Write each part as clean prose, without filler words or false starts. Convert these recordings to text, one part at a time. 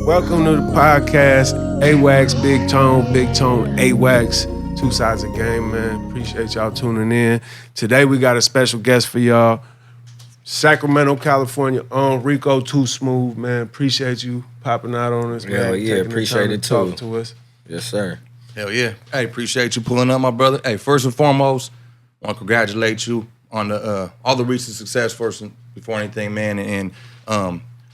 Welcome to the podcast. AWAX, Big Tone, AWAX. Two sides of the game, man. Appreciate y'all tuning in. Today we got a special guest for y'all. Sacramento, California, on Rico, too Smoove, man. Appreciate you popping out on us, man. Hell yeah, appreciate it too. Talk to us. Yes, sir. Hell yeah. Hey, appreciate you pulling up, my brother. Hey, first and foremost, I want to congratulate you on the all the recent success first and before anything, man. And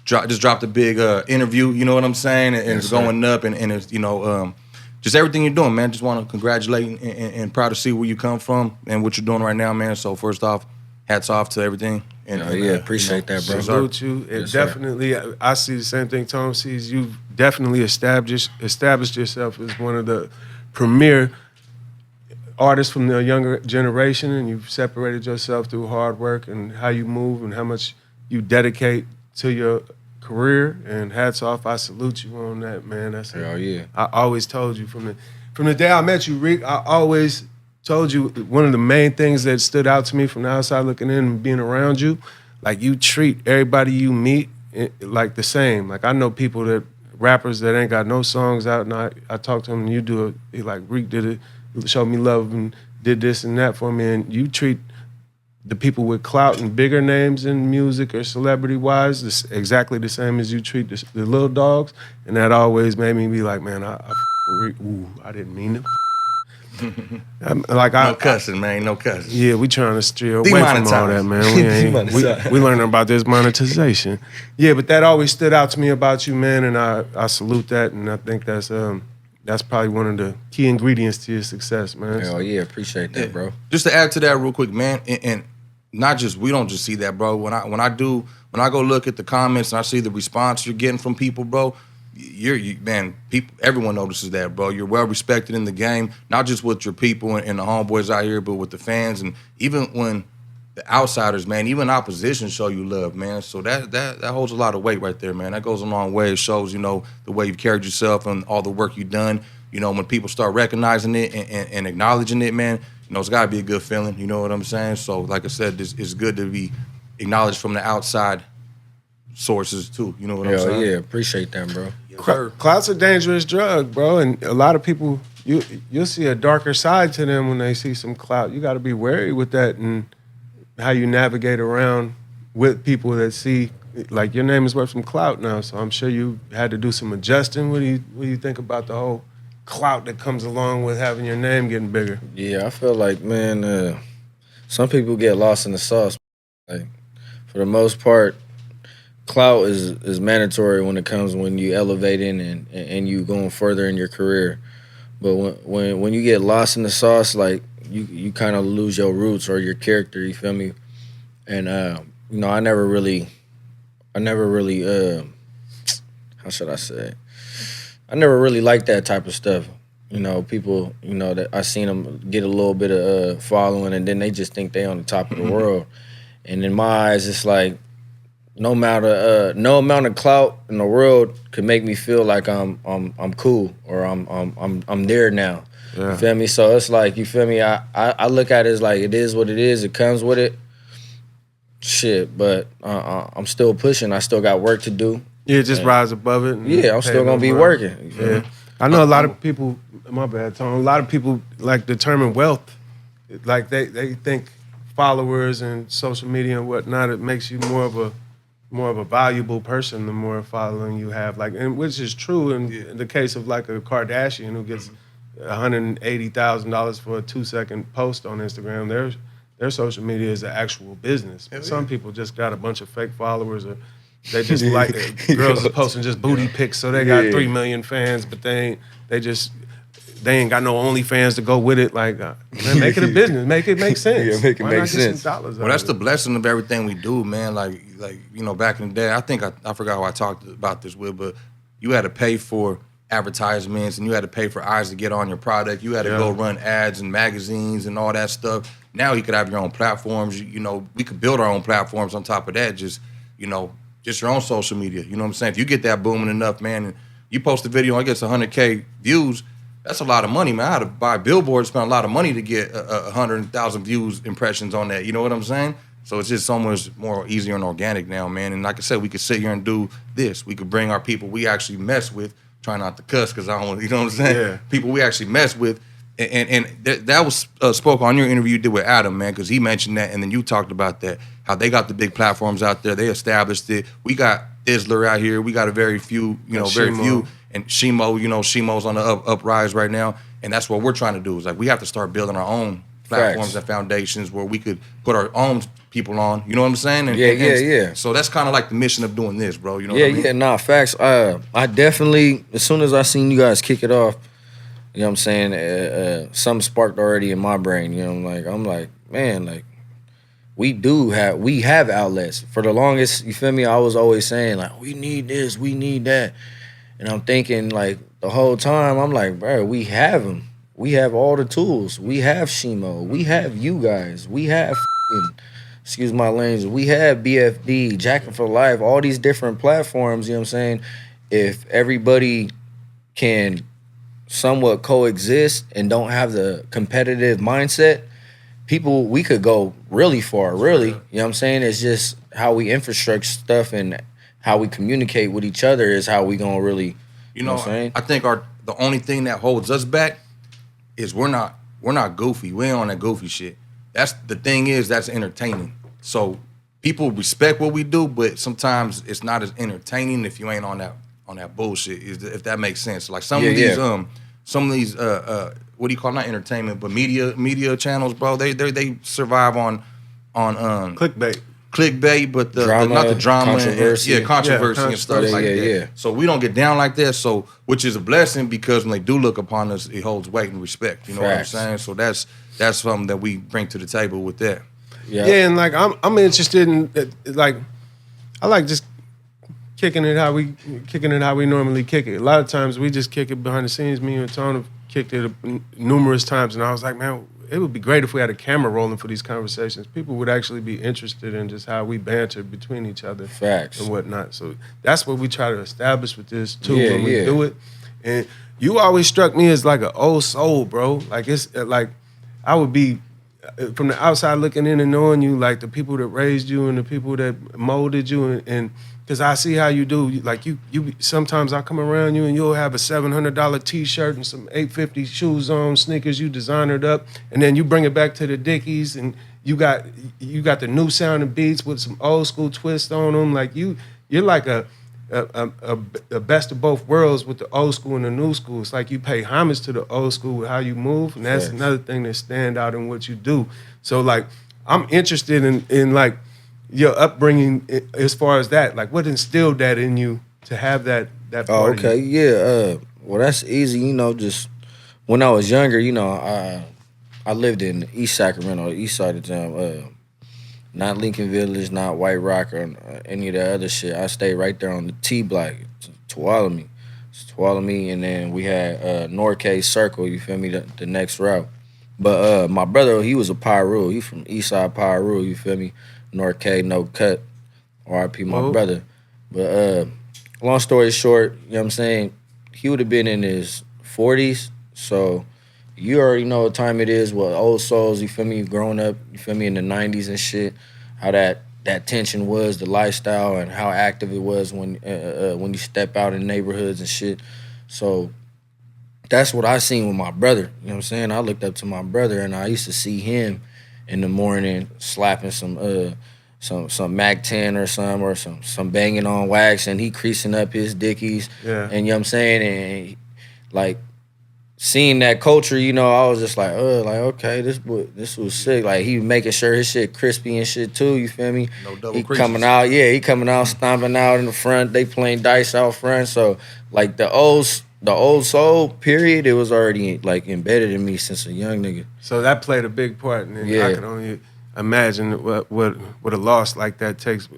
just dropped a big interview, you know what I'm saying? And Yes, it's going up, and it's, you know, just everything you're doing, man. Just want to congratulate and proud to see where you come from and what you're doing right now, man. So first off, hats off to everything. And, appreciate that, bro. Salute you. It Yes, definitely, I see the same thing Tom sees. You've definitely established yourself as one of the premier artists from the younger generation, and you've separated yourself through hard work and how you move and how much you dedicate to your career. And hats off, I salute you on that, man. Hell yeah. I always told you from the day I met you, Rick, I always told you one of the main things that stood out to me from the outside looking in and being around you, like you treat everybody you meet like the same. Like I know people that, rappers that ain't got no songs out, and I talk to them and you do it, like Rick did it, showed me love and did this and that for me, and you treat the people with clout and bigger names in music or celebrity-wise exactly the same as you treat the little dogs, and that always made me be like, man, I didn't mean it. No cussing, man. No cussing. Yeah, we trying to steer away from all that, man. We learning about this monetization. Yeah, but that always stood out to me about you, man, and I salute that, and I think that's probably one of the key ingredients to your success, man. Hell yeah, appreciate that, bro. Just to add to that real quick, man, and not just, we don't just see that, bro. When I go look at the comments and I see the response you're getting from people, bro, everyone notices that, bro. You're well respected in the game, not just with your people and the homeboys out here, but with the fans, and even when the outsiders, man, even opposition show you love, man. So that holds a lot of weight right there, man. That goes a long way. It shows, you know, the way you've carried yourself and all the work you've done. You know, when people start recognizing it and acknowledging it, man, you know, it's got to be a good feeling. You know what I'm saying? So, like I said, it's good to be acknowledged from the outside sources too. You know what I'm saying? Hell yeah, appreciate that, bro. Clout's a dangerous drug, bro, and a lot of people, you'll see a darker side to them when they see some clout. You got to be wary with that and how you navigate around with people that see, like, your name is worth some clout now, so I'm sure you had to do some adjusting. What do you think about the whole clout that comes along with having your name getting bigger? Yeah, I feel like, man, some people get lost in the sauce. Like, for the most part, clout is mandatory when you elevating and you going further in your career. But when you get lost in the sauce, like, you kind of lose your roots or your character, you feel me? And you know, I never really how should I say? I never really liked that type of stuff. You know, people, you know, that I seen them get a little bit of following, and then they just think they on the top of the world. And in my eyes, it's like, no amount of clout in the world could make me feel like I'm cool or I'm there now. Yeah. You feel me? So it's like, you feel me? I look at it as like, it is what it is. It comes with it. Shit, but I'm still pushing. I still got work to do. Yeah, just rise above it. Yeah, I'm still gonna be working. Yeah, I know a lot of people. My bad, Tom. A lot of people like determine wealth. Like they think followers and social media and whatnot, it makes you more of a valuable person the more following you have, like, and which is true in the case of like a Kardashian who gets $180,000 for a 2-second post on Instagram. Their social media is an actual business. But some people just got a bunch of fake followers, or they just like girls are posting just booty pics, so they got 3 million fans, but they ain't got no OnlyFans to go with it. Like, man, make it a business. Make it make sense. Yeah, make it make sense. Well, that's the blessing of everything we do, man. Like you know, back in the day, I think I forgot who I talked about this with, but you had to pay for advertisements and you had to pay for eyes to get on your product. You had to go run ads in magazines and all that stuff. Now you could have your own platforms. You know, we could build our own platforms on top of that. Just your own social media. You know what I'm saying? If you get that booming enough, man, and you post a video and it gets 100K views, that's a lot of money, man. I had to buy billboards, spend a lot of money to get 100,000 views, impressions on that. You know what I'm saying? So it's just so much more easier and organic now, man. And like I said, we could sit here and do this. We could bring our people we actually mess with, try not to cuss because I don't, you know what I'm saying? Yeah. People we actually mess with. And that was spoke on your interview you did with Adam, man, because he mentioned that, and then you talked about that, how they got the big platforms out there. They established it. We got Isler out here. We got a very few, very few. And Shimo, Shimo's on the uprise right now. And that's what we're trying to do. Is like we have to start building our own platforms and foundations where we could put our own people on. You know what I'm saying? Yeah. So that's kind of like the mission of doing this, bro. You know what I mean? Yeah, nah, facts. I definitely, as soon as I seen you guys kick it off, you know what I'm saying, something sparked already in my brain. You know, I'm like, man, like, we have outlets. For the longest, you feel me, I was always saying, like, we need this, we need that. And I'm thinking, like, the whole time, I'm like, bro, we have them. We have all the tools. We have Shimo. We have you guys. We have, excuse my language, we have BFD, Jacking for Life, all these different platforms, you know what I'm saying? If everybody can somewhat coexist and don't have the competitive mindset, we could go really far, really. You know what I'm saying? It's just how we infrastructure stuff and how we communicate with each other is how we gonna really, you know what I'm saying? I think the only thing that holds us back is we're not goofy. We ain't on that goofy shit. That's the thing is that's entertaining. So people respect what we do, but sometimes it's not as entertaining if you ain't on that bullshit. If that makes sense. Like some of these what do you call, not entertainment, but media channels, bro. They survive on clickbait, but not the drama, controversy and stuff like that. Yeah. So we don't get down like that. So which is a blessing because when they do look upon us, it holds weight and respect. You know what I'm saying? So that's something that we bring to the table with that. Yeah, and like I'm interested in like I like just kicking it how we normally kick it. A lot of times we just kick it behind the scenes. Me and Tone have kicked it numerous times, and I was like, man, it would be great if we had a camera rolling for these conversations. People would actually be interested in just how we banter between each other and whatnot. So that's what we try to establish with this too when we do it. And you always struck me as like an old soul, bro. Like it's like I would be from the outside looking in and knowing you, like the people that raised you and the people that molded you, and because I see how you do. Like you sometimes I come around you and you'll have a $700 T-shirt and some $850 shoes on, sneakers you designered up, and then you bring it back to the Dickies and you got the new sounding beats with some old school twist on them. Like you're like a best of both worlds with the old school and the new school. It's like you pay homage to the old school with how you move, and that's another thing that stand out in what you do. So like I'm interested in like your upbringing as far as that. Like what instilled that in you to have that part of you? Yeah. Well, that's easy. You know, just when I was younger, you know, I lived in East Sacramento, east side of town. Not Lincoln Village, not White Rock, or any of that other shit. I stayed right there on the T block, Tuolumne. It's Tuolumne, and then we had Norcay Circle, you feel me, the next route. But my brother, he was a Pyru. He from Eastside Pyru, you feel me? Norcay, no cut. R.I.P. my brother. But long story short, you know what I'm saying, he would have been in his 40s, so you already know what time it is, what old souls, you feel me, growing up, you feel me, in the 90s and shit, how that tension was, the lifestyle, and how active it was when you step out in neighborhoods and shit. So that's what I seen with my brother, you know what I'm saying? I looked up to my brother, and I used to see him in the morning slapping some Mac 10 or some banging on wax, and he creasing up his Dickies, and you know what I'm saying? And like, seeing that culture, you know, I was just like, okay, this was sick. Like, he making sure his shit crispy and shit too, you feel me? No double he creases. he coming out, stomping out in the front. They playing dice out front. So, like, the old soul period, it was already, like, embedded in me since a young nigga. So that played a big part, and I can only imagine what a loss like that takes,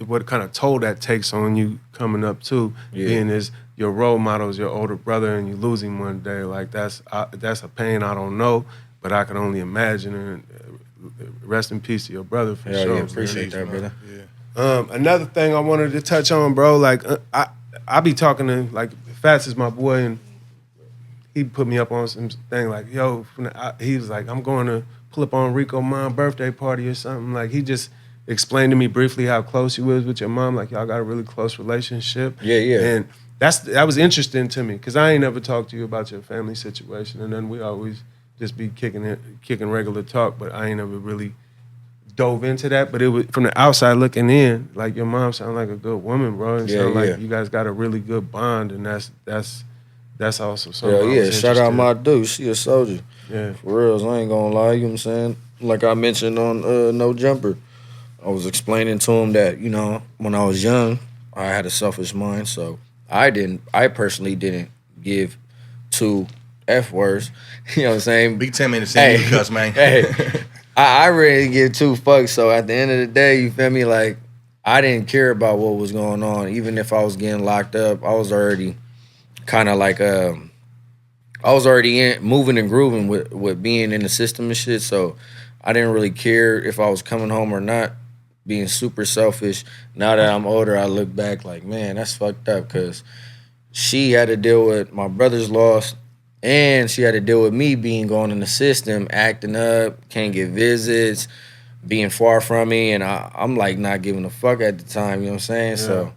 what kind of toll that takes on you coming up too, being your role model is your older brother, and you lose him one day. Like that's a pain I don't know, but I can only imagine. And rest in peace to your brother for sure. Yeah, appreciate that, brother. Yeah. Another thing I wanted to touch on, bro. Like I be talking to, like, Fats is my boy, and he put me up on some thing like, yo, he was like, I'm going to pull up on Rico mom's birthday party or something. Like he just explained to me briefly how close he was with your mom. Like y'all got a really close relationship. Yeah. And that was interesting to me because I ain't never talked to you about your family situation, and then we always just be kicking regular talk, but I ain't never really dove into that. But it was from the outside looking in, like your mom sounded like a good woman, bro. And sound like you guys got a really good bond, and that's also something. Hell yeah, shout out my dude. She a soldier. Yeah. For reals, I ain't gonna lie, you know what I'm saying? Like I mentioned on No Jumper, I was explaining to him that, you know, when I was young, I had a selfish mind, so I personally didn't give two F words. You know what I'm saying? Big 10 minutes in, you cuss, man. Hey, I really didn't give two fucks, so at the end of the day, you feel me? Like, I didn't care about what was going on. Even if I was getting locked up, I was already kind of like, I was already moving and grooving with being in the system and shit, so I didn't really care if I was coming home or not, being super selfish. Now that I'm older, I look back like, man, that's fucked up, because she had to deal with my brother's loss, and she had to deal with me being going in the system, acting up, can't get visits, being far from me, and I'm like not giving a fuck at the time, you know what I'm saying? Yeah. So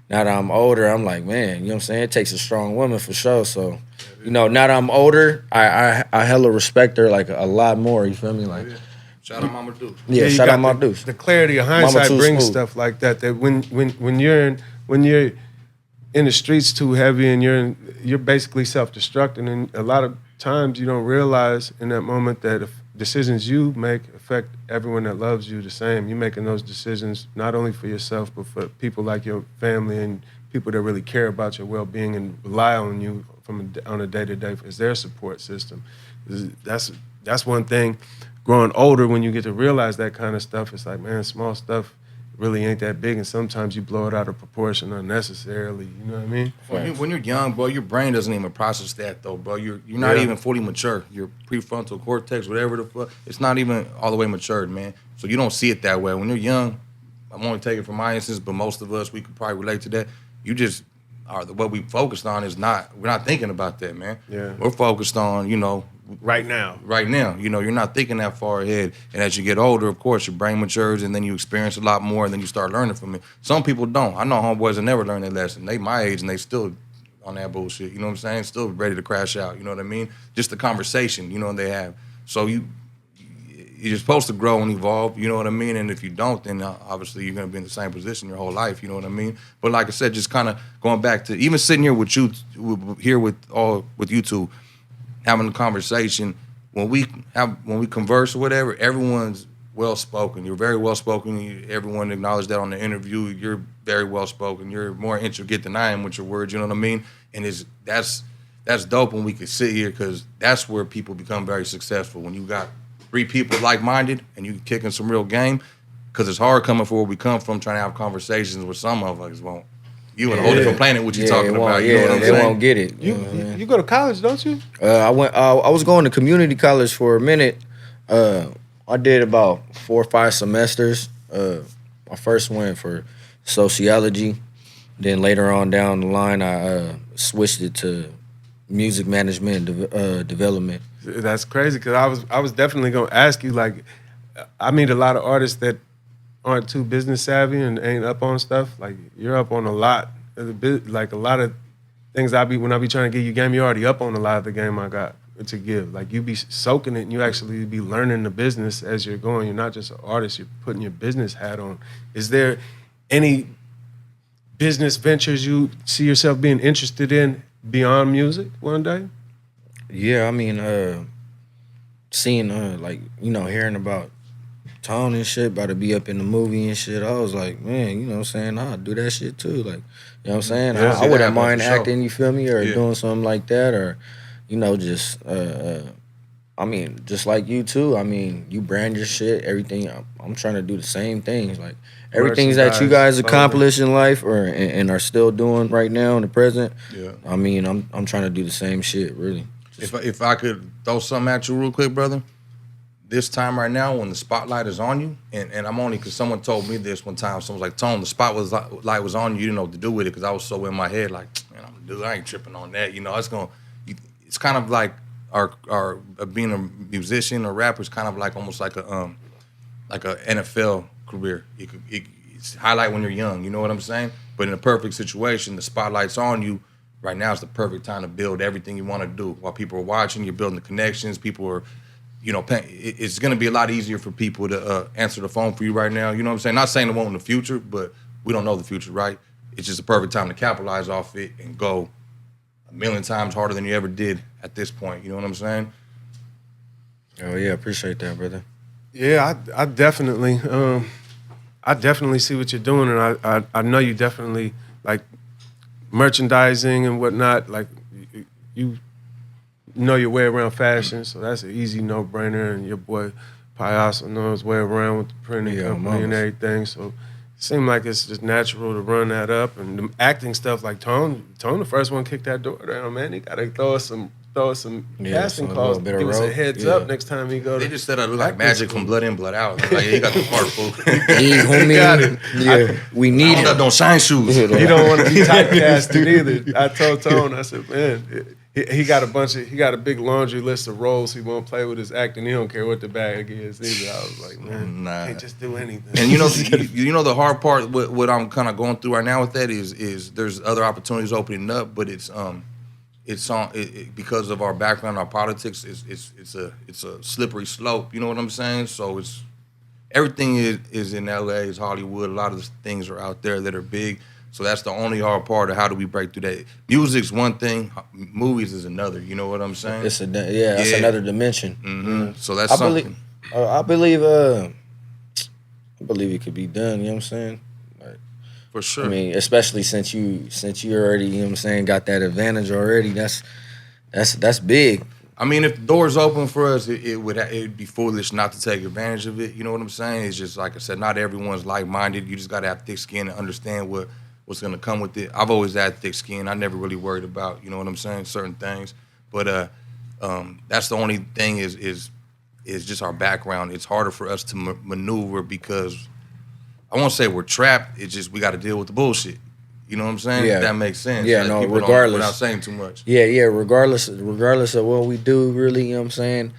now that I'm older, I'm like, man, you know what I'm saying? It takes a strong woman for sure. So, you know, now that I'm older, I hella respect her like a lot more, you feel me? Like, shout out Mama Deuce. Yeah, shout out my Deuce. The clarity of hindsight brings stuff like that. That when you're in the streets too heavy and you're basically self-destructing, and a lot of times you don't realize in that moment that if decisions you make affect everyone that loves you the same. You're making those decisions not only for yourself but for people like your family and people that really care about your well-being and rely on you on a day-to-day as their support system. That's one thing. Growing older, when you get to realize that kind of stuff, it's like, man, small stuff really ain't that big, and sometimes you blow it out of proportion unnecessarily. You know what I mean? When you're young, bro, your brain doesn't even process that, though, bro. You're not even fully mature. Your prefrontal cortex, whatever the fuck, it's not even all the way matured, man. So you don't see it that way. When you're young, I'm only taking from my instance, but most of us, we could probably relate to that. You just what we focused on is we're not thinking about that, man. Yeah. We're focused on, you know, right now. You know, you're not thinking that far ahead. And as you get older, of course, your brain matures and then you experience a lot more and then you start learning from it. Some people don't. I know homeboys that never learn their lesson. They my age and they still on that bullshit. You know what I'm saying? Still ready to crash out. You know what I mean? Just the conversation, you know, they have. So you're supposed to grow and evolve, you know what I mean? And if you don't, then obviously you're going to be in the same position your whole life, you know what I mean? But like I said, just kind of going back to even sitting here with you, with you two, having a conversation, when we converse or whatever, everyone's well-spoken. You're very well-spoken. Everyone acknowledged that on the interview. You're very well-spoken. You're more intricate than I am with your words, you know what I mean? And that's dope when we can sit here, because that's where people become very successful. When you got 3 people like-minded and you kicking some real game, because it's hard coming from where we come from, trying to have conversations with some motherfuckers won't. You in a whole different planet what you talking about. You know what I'm saying? They won't get it. You go to college, don't you? I was going to community college for a minute. I did about 4 or 5 semesters. I first went for sociology. Then later on down the line, I switched it to music management development. That's crazy, because I was definitely going to ask you, like, I meet a lot of artists that aren't too business savvy and ain't up on stuff. Like, you're up on a lot of a lot of things when I be trying to give you game, you're already up on a lot of the game I got to give. Like, you be soaking it and you actually be learning the business as you're going. You're not just an artist, you're putting your business hat on. Is there any business ventures you see yourself being interested in beyond music one day? Yeah, I mean, seeing, hearing about Tone and shit, about to be up in the movie and shit, I was like, man, you know what I'm saying? I'll do that shit too. Like, you know what I'm saying? Yeah, I wouldn't mind acting, you feel me? Or doing something like that, or, you know, just, I mean, just like you too. I mean, you brand your shit, everything. I'm trying to do the same things. Like, everything that you guys accomplished in life and are still doing right now in the present. Yeah. I mean, I'm trying to do the same shit, really. If I could throw something at you real quick, brother, this time right now when the spotlight is on you, and I'm only because someone told me this one time, someone was like, Tone, the spotlight was on you, you didn't know what to do with it, because I was so in my head, like, man, I ain't tripping on that, you know, it's kind of like being a musician or rapper is kind of like almost like a NFL career. It's highlight when you're young, you know what I'm saying? But in a perfect situation, the spotlight's on you. Right now is the perfect time to build everything you want to do. While people are watching, you're building the connections. People are, it's going to be a lot easier for people to answer the phone for you right now. You know what I'm saying? Not saying it won't in the future, but we don't know the future, right? It's just a perfect time to capitalize off it and go a million times harder than you ever did at this point. You know what I'm saying? Oh yeah, appreciate that, brother. Yeah, I definitely see what you're doing, and I know you definitely like merchandising and whatnot. Like you know your way around fashion, so that's an easy no-brainer. And your boy Payaso knows his way around with the printing company and everything. So it seemed like it's just natural to run that up. And the acting stuff, like Tone, the first one kicked that door down. Man, he got to throw us some casting calls. Give us a heads up next time he go. They just said I look like Magic from Blood In, Blood Out. Like, he got the part, fool. Homie. Got it. Yeah, we need it. Don't shine shoes. He don't want to be typecasted either. I told Tone, I said, man, he got a big laundry list of roles he won't play with his acting. He don't care what the bag is either. I was like, man, can't just do anything. And the hard part, what I'm kind of going through right now with that is there's other opportunities opening up, but it's because of our background, our politics. It's a slippery slope. You know what I'm saying? So everything is in LA, is Hollywood. A lot of the things are out there that are big. So that's the only hard part of how do we break through that. Music's one thing, movies is another. You know what I'm saying? That's another dimension. Mm-hmm. So that's something. I believe it could be done. You know what I'm saying? Like, for sure. I mean, especially since you already, you know what I'm saying, got that advantage already. That's big. I mean, if the door's open for us, it'd be foolish not to take advantage of it. You know what I'm saying? It's just like I said, not everyone's like-minded. You just got to have thick skin and understand what's going to come with it. I've always had thick skin. I never really worried about, you know what I'm saying, certain things. But that's the only thing is just our background. It's harder for us to maneuver because I won't say we're trapped. It's just we got to deal with the bullshit. You know what I'm saying? Yeah. If that makes sense. Yeah, no, regardless. Without saying too much. Yeah, regardless of what we do, really, you know what I'm saying,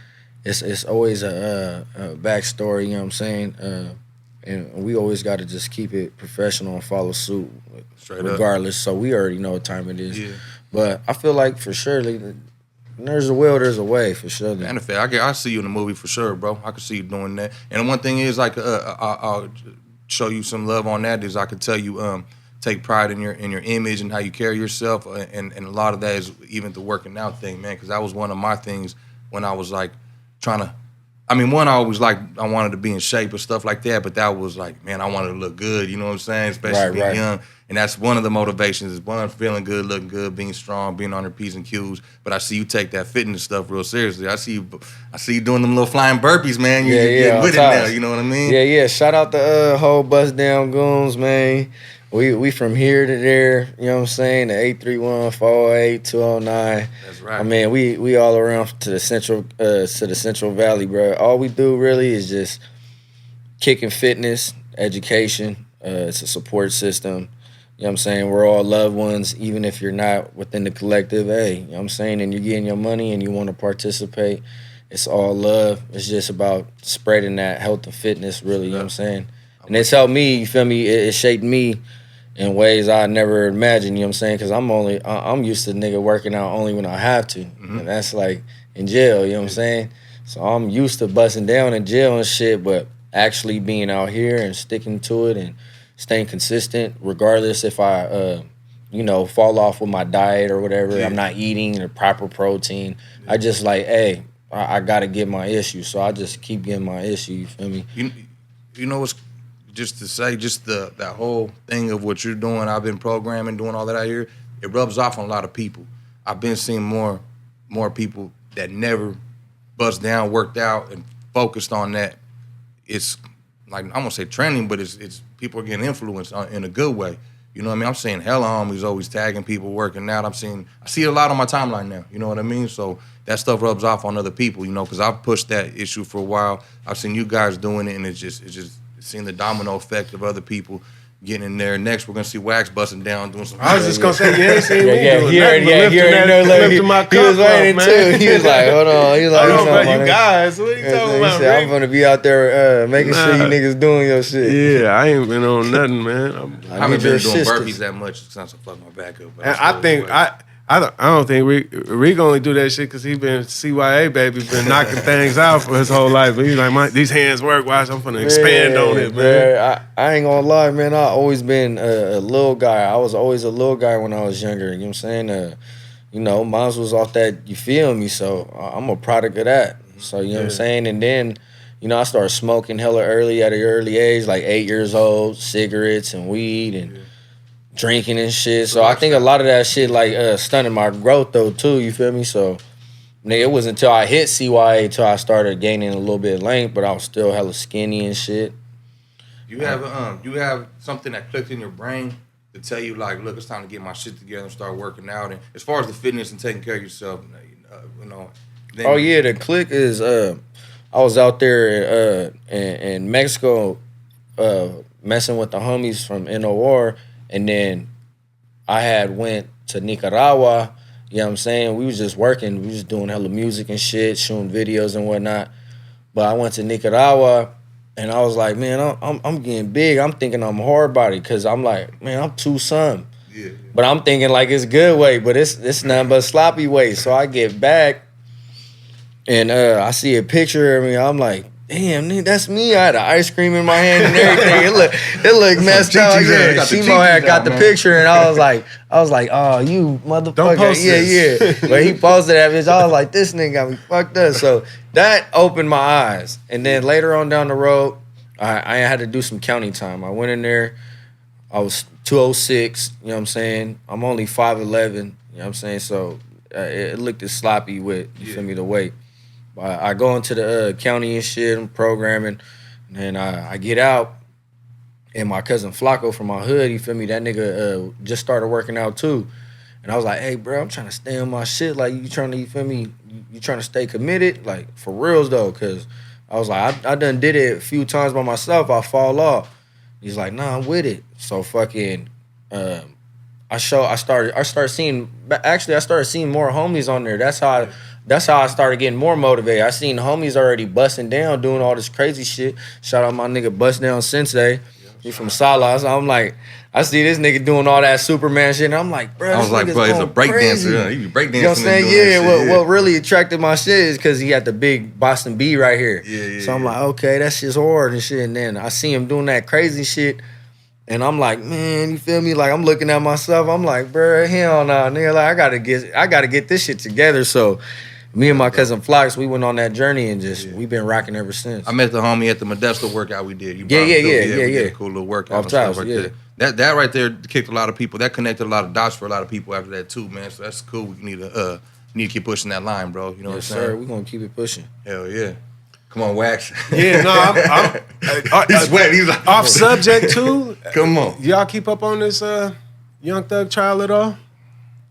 it's always a backstory, you know what I'm saying? And we always got to just keep it professional and follow suit, Straight regardless. up. So we already know what time it is. Yeah. But I feel like for sure, there's a will, there's a way, for sure. And I see you in the movie for sure, bro. I can see you doing that. And one thing is, like, I'll show you some love on that. Is I could tell you, take pride in your image and how you carry yourself, and a lot of that is even the working out thing, man. Because that was one of my things when I was like trying to. I mean, I wanted to be in shape and stuff like that, but that was like, man, I wanted to look good, you know what I'm saying? Especially being young. And that's one of the motivations is one, feeling good, looking good, being strong, being on your P's and Q's. But I see you take that fitness stuff real seriously. I see you doing them little flying burpees, man. You're getting with it now, you know what I mean? Yeah. Shout out the whole Bust Down Goons, man. We from here to there, you know what I'm saying? The 831-408-209. That's right. I mean, we all around to the Central Valley, bro. All we do really is just kicking fitness, education. It's a support system. You know what I'm saying? We're all loved ones, even if you're not within the collective. Hey, you know what I'm saying? And you're getting your money and you want to participate. It's all love. It's just about spreading that health and fitness, really, you know what I'm saying? And it's helped me, you feel me? It shaped me in ways I never imagined, you know what I'm saying? Because I'm used to nigga working out only when I have to. Mm-hmm. And that's like in jail, you know what I'm saying? So I'm used to busting down in jail and shit, but actually being out here and sticking to it and staying consistent, regardless if I, fall off with my diet or whatever, I'm not eating the proper protein. I just like, hey, I got to get my issue. So I just keep getting my issue, you feel me? You know what's just to say, just that whole thing of what you're doing, I've been programming, doing all that out here, it rubs off on a lot of people. I've been seeing more people that never bust down, worked out, and focused on that. It's like, I'm gonna say trending, but it's people are getting influenced in a good way. You know what I mean? I'm seeing hella homies always tagging people working out. I see it a lot on my timeline now. You know what I mean? So that stuff rubs off on other people, you know, because I've pushed that issue for a while. I've seen you guys doing it, and it's just seeing the domino effect of other people getting in there. Next, we're gonna see Wax busting down doing some. I was just gonna say, you ain't seen me doing he nothing already but lifting my he cup was waiting up, too. man. He was like, hold on. He was like, Hold on, man, bro, you guys, what are you talking he about, said, I'm Rick? gonna be out there making sure you niggas doing your shit. Yeah, I ain't been on nothing, man. I haven't need your been doing assistance. burpees that much since I fucked my back up. But And I think I don't think Rick only do that shit because he been CYA baby, been knocking things out for his whole life. But he's like, these hands work. Watch, I'm gonna expand on it, man. I ain't gonna lie, man. I always been a little guy. I was always a little guy when I was younger. You know what I'm saying? You know, mine was off that. You feel me? So I'm a product of that. So you know what I'm saying? And then, you know, I started smoking hella early at an early age, like 8 years old, cigarettes and weed and drinking and shit. So I think a lot of that shit like stunted my growth though too. You feel me? So nigga, it wasn't until I hit CYA till I started gaining a little bit of length, but I was still hella skinny and shit. You have something that clicked in your brain to tell you like, look, it's time to get my shit together and start working out. And as far as the fitness and taking care of yourself, you know. Then, Oh yeah, the click is I was out there in Mexico messing with the homies from NOR, and then I had went to Nicaragua. You know what I'm saying? We was just working. We was doing hella music and shit, shooting videos and whatnot. But I went to Nicaragua, and I was like, man, I'm getting big. I'm thinking I'm hard body because I'm like, man, I'm 2-some. Yeah. But I'm thinking like it's good weight, but it's nothing but sloppy weight. So I get back, and I see a picture of me. I'm like, damn, nigga, that's me. I had an ice cream in my hand and everything. It looked messed up. Yeah, Shimo had got the picture, and I was like, oh, you motherfucker. Don't post this. Yeah. But he posted that bitch. I was like, this nigga got me fucked up. So that opened my eyes. And then later on down the road, I had to do some county time. I went in there. I was 206. You know what I'm saying? I'm only 5'11". You know what I'm saying? So it looked as sloppy with, you feel me, the weight. I go into the county and shit, I'm programming, and then I get out, and my cousin Flacco from my hood, you feel me, that nigga just started working out too. And I was like, hey, bro, I'm trying to stay on my shit. Like, you trying to, you feel me, you trying to stay committed? Like, for reals, though, because I was like, I done did it a few times by myself. I fall off. He's like, nah, I'm with it. So fucking, I started seeing more homies on there. That's how I started getting more motivated. I seen homies already busting down, doing all this crazy shit. Shout out my nigga Bust Down Sensei. He from Salas. So I'm like, I see this nigga doing all that Superman shit, and I'm like, bro, I was like, bro, he's a breakdancer. Yeah, he breakdancing. You know what I'm saying? What really attracted my shit is because he had the big Boston B right here. So I'm like, okay, that shit's hard and shit. And then I see him doing that crazy shit, and I'm like, man, you feel me? Like, I'm looking at myself. I'm like, bro, hell nah, nigga. Like, I gotta get this shit together. So me and my cousin Flox, we went on that journey and we've been rocking ever since. I met the homie at the Modesto workout we did. Yeah. We did a cool little workout. Off tops, there. That right there kicked a lot of people. That connected a lot of dots for a lot of people after that too, man. So that's cool. We need to keep pushing that line, bro. You know what I'm saying? Sir, we're gonna keep it pushing. Hell yeah. Come on, Wax. Yeah, no, I'm He's wet. He's like, off subject too. Come on. Y'all keep up on this Young Thug trial at all?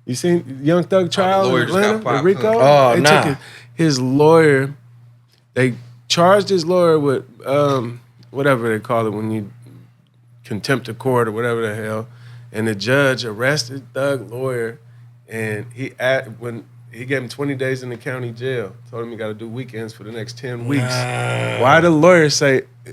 You seen Young Thug trial lawyer in just got Atlanta popped, with Rico? huh? Oh, They nah. took his lawyer. They charged his lawyer with whatever they call it when you contempt of court or whatever the hell, and the judge arrested Thug lawyer, and when he gave him 20 days in the county jail, told him he got to do weekends for the next 10 weeks. Why the lawyer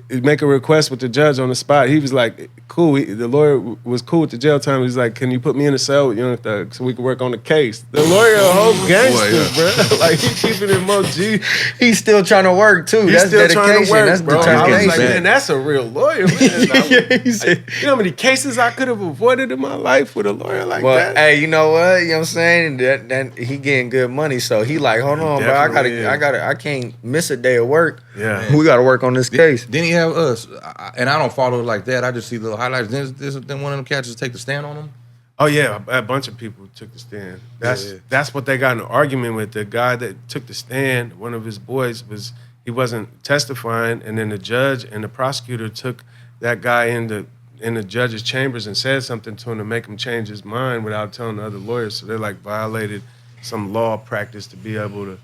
make a request with the judge on the spot? He was like, cool. The lawyer was cool with the jail time. He's like, can you put me in a cell with Young Thug so we can work on the case? The lawyer a whole gangster, bro. Like, he keeping it more G. He's still trying to work too. He's that's still dedication. trying to work, That's bro. I determination. was like, man, that's a real lawyer, man. He said, You know how many cases I could have avoided in my life with a lawyer like well, that? hey, you know what? You know what I'm saying? That he getting good money, so he like, hold on, bro. I can't miss a day of work. Yeah. We gotta work on this case. Didn't he have us? And I don't follow it like that. I just see little highlights. Then one of them catches take the stand on him. Oh yeah, a bunch of people took the stand. That's what they got in an argument with. The guy that took the stand, one of his boys he wasn't testifying, and then the judge and the prosecutor took that guy in the judge's chambers and said something to him to make him change his mind without telling the other lawyers. So they like violated some law practice to be able to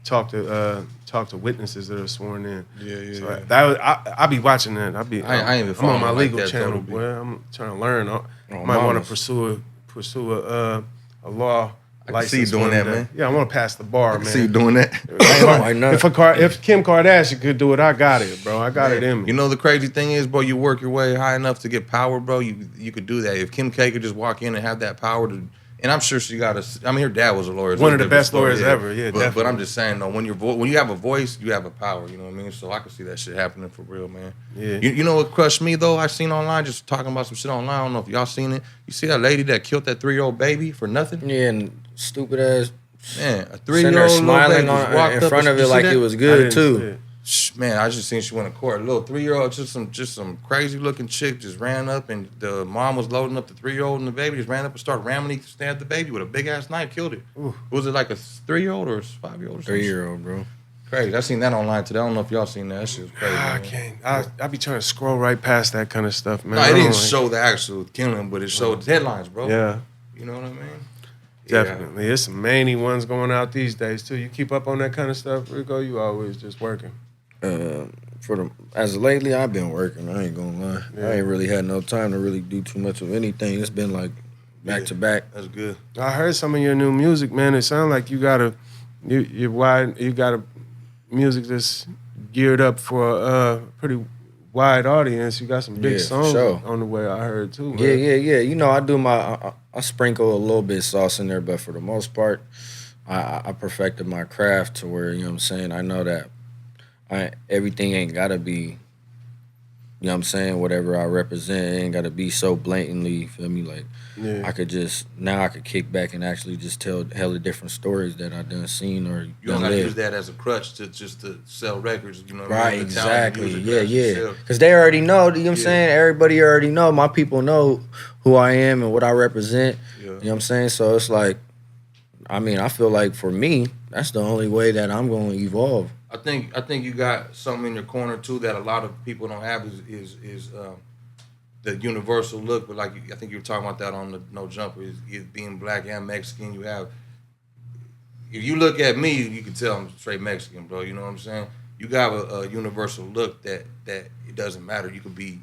talk to witnesses that are sworn in. Yeah. So that was, I be watching that. I ain't even I'm on my following legal like that, channel, though, boy. I'm trying to learn. I Oh, might want to mamas. pursue a law I can license. see you doing one that, day. man. Yeah, I want to pass the bar, I man. can see you doing that. Why not? If Kim Kardashian could do it, I got it, bro. I got it in me. You know the crazy thing is, bro, you work your way high enough to get power, bro. You could do that. If Kim K could just walk in and have that power to, and I'm sure she got a. I mean, her dad was a lawyer. So One of it's a the different best story, lawyers ever. Yeah, but definitely. I'm just saying though, when you have a voice, you have a power. You know what I mean? So I can see that shit happening for real, man. Yeah. You know what crushed me though? I seen online, just talking about some shit online. I don't know if y'all seen it. You see that lady that killed that 3-year-old baby for nothing? Yeah, and stupid ass. Man, a Sitting there 3-year-old smiling little baby just walked in up front and- of you it see like that? it was I good didn't see too. it. Man, I just seen she went to court. A little 3-year-old, just some crazy looking chick just ran up, and the mom was loading up the 3-year-old and the baby. Just ran up and started ramming, stabbed the baby with a big ass knife, killed it. Ooh. Was it like a 3-year-old or a 5-year-old? Or something? 3-year-old, bro. Crazy. I seen that online today. I don't know if y'all seen that. That shit was crazy. I man. can't. I be trying to scroll right past that kind of stuff, man. No, I it don't didn't like- show the actual killing, but it showed the headlines, bro. Yeah, You know what I mean? definitely. There's some many ones going out these days too. You keep up on that kind of stuff, Rico? You always just working. As of lately, I've been working. I ain't gonna lie. Yeah. I ain't really had no time to really do too much of anything. It's been like back to back. That's good. I heard some of your new music, man. It sounds like you got a music that's geared up for a pretty wide audience. You got some big Yeah, for songs sure. on the way. I heard too. Man. Yeah. You know, I do I sprinkle a little bit of sauce in there, but for the most part, I perfected my craft to where, you know what I'm saying, I know that everything ain't gotta be, you know what I'm saying, whatever I represent, it ain't gotta be so blatantly, you feel me? Like, Yeah. I could kick back and actually just tell hella different stories that I done seen or You don't done gotta use lived. that as a crutch to sell records. You know what I Right, mean? The talent, exactly. music, that's Yeah. yourself. Because they already know, you know what I'm Yeah. saying? Everybody already know. My people know who I am and what I represent. Yeah. You know what I'm saying? So it's like, I mean, I feel like for me, that's the only way that I'm going to evolve. I think you got something in your corner too that a lot of people don't have is the universal look. But like I think you were talking about that on the No Jumper is being black and Mexican. You have, if you look at me, you can tell I'm straight Mexican, bro. You know what I'm saying? You got a universal look that it doesn't matter. You could be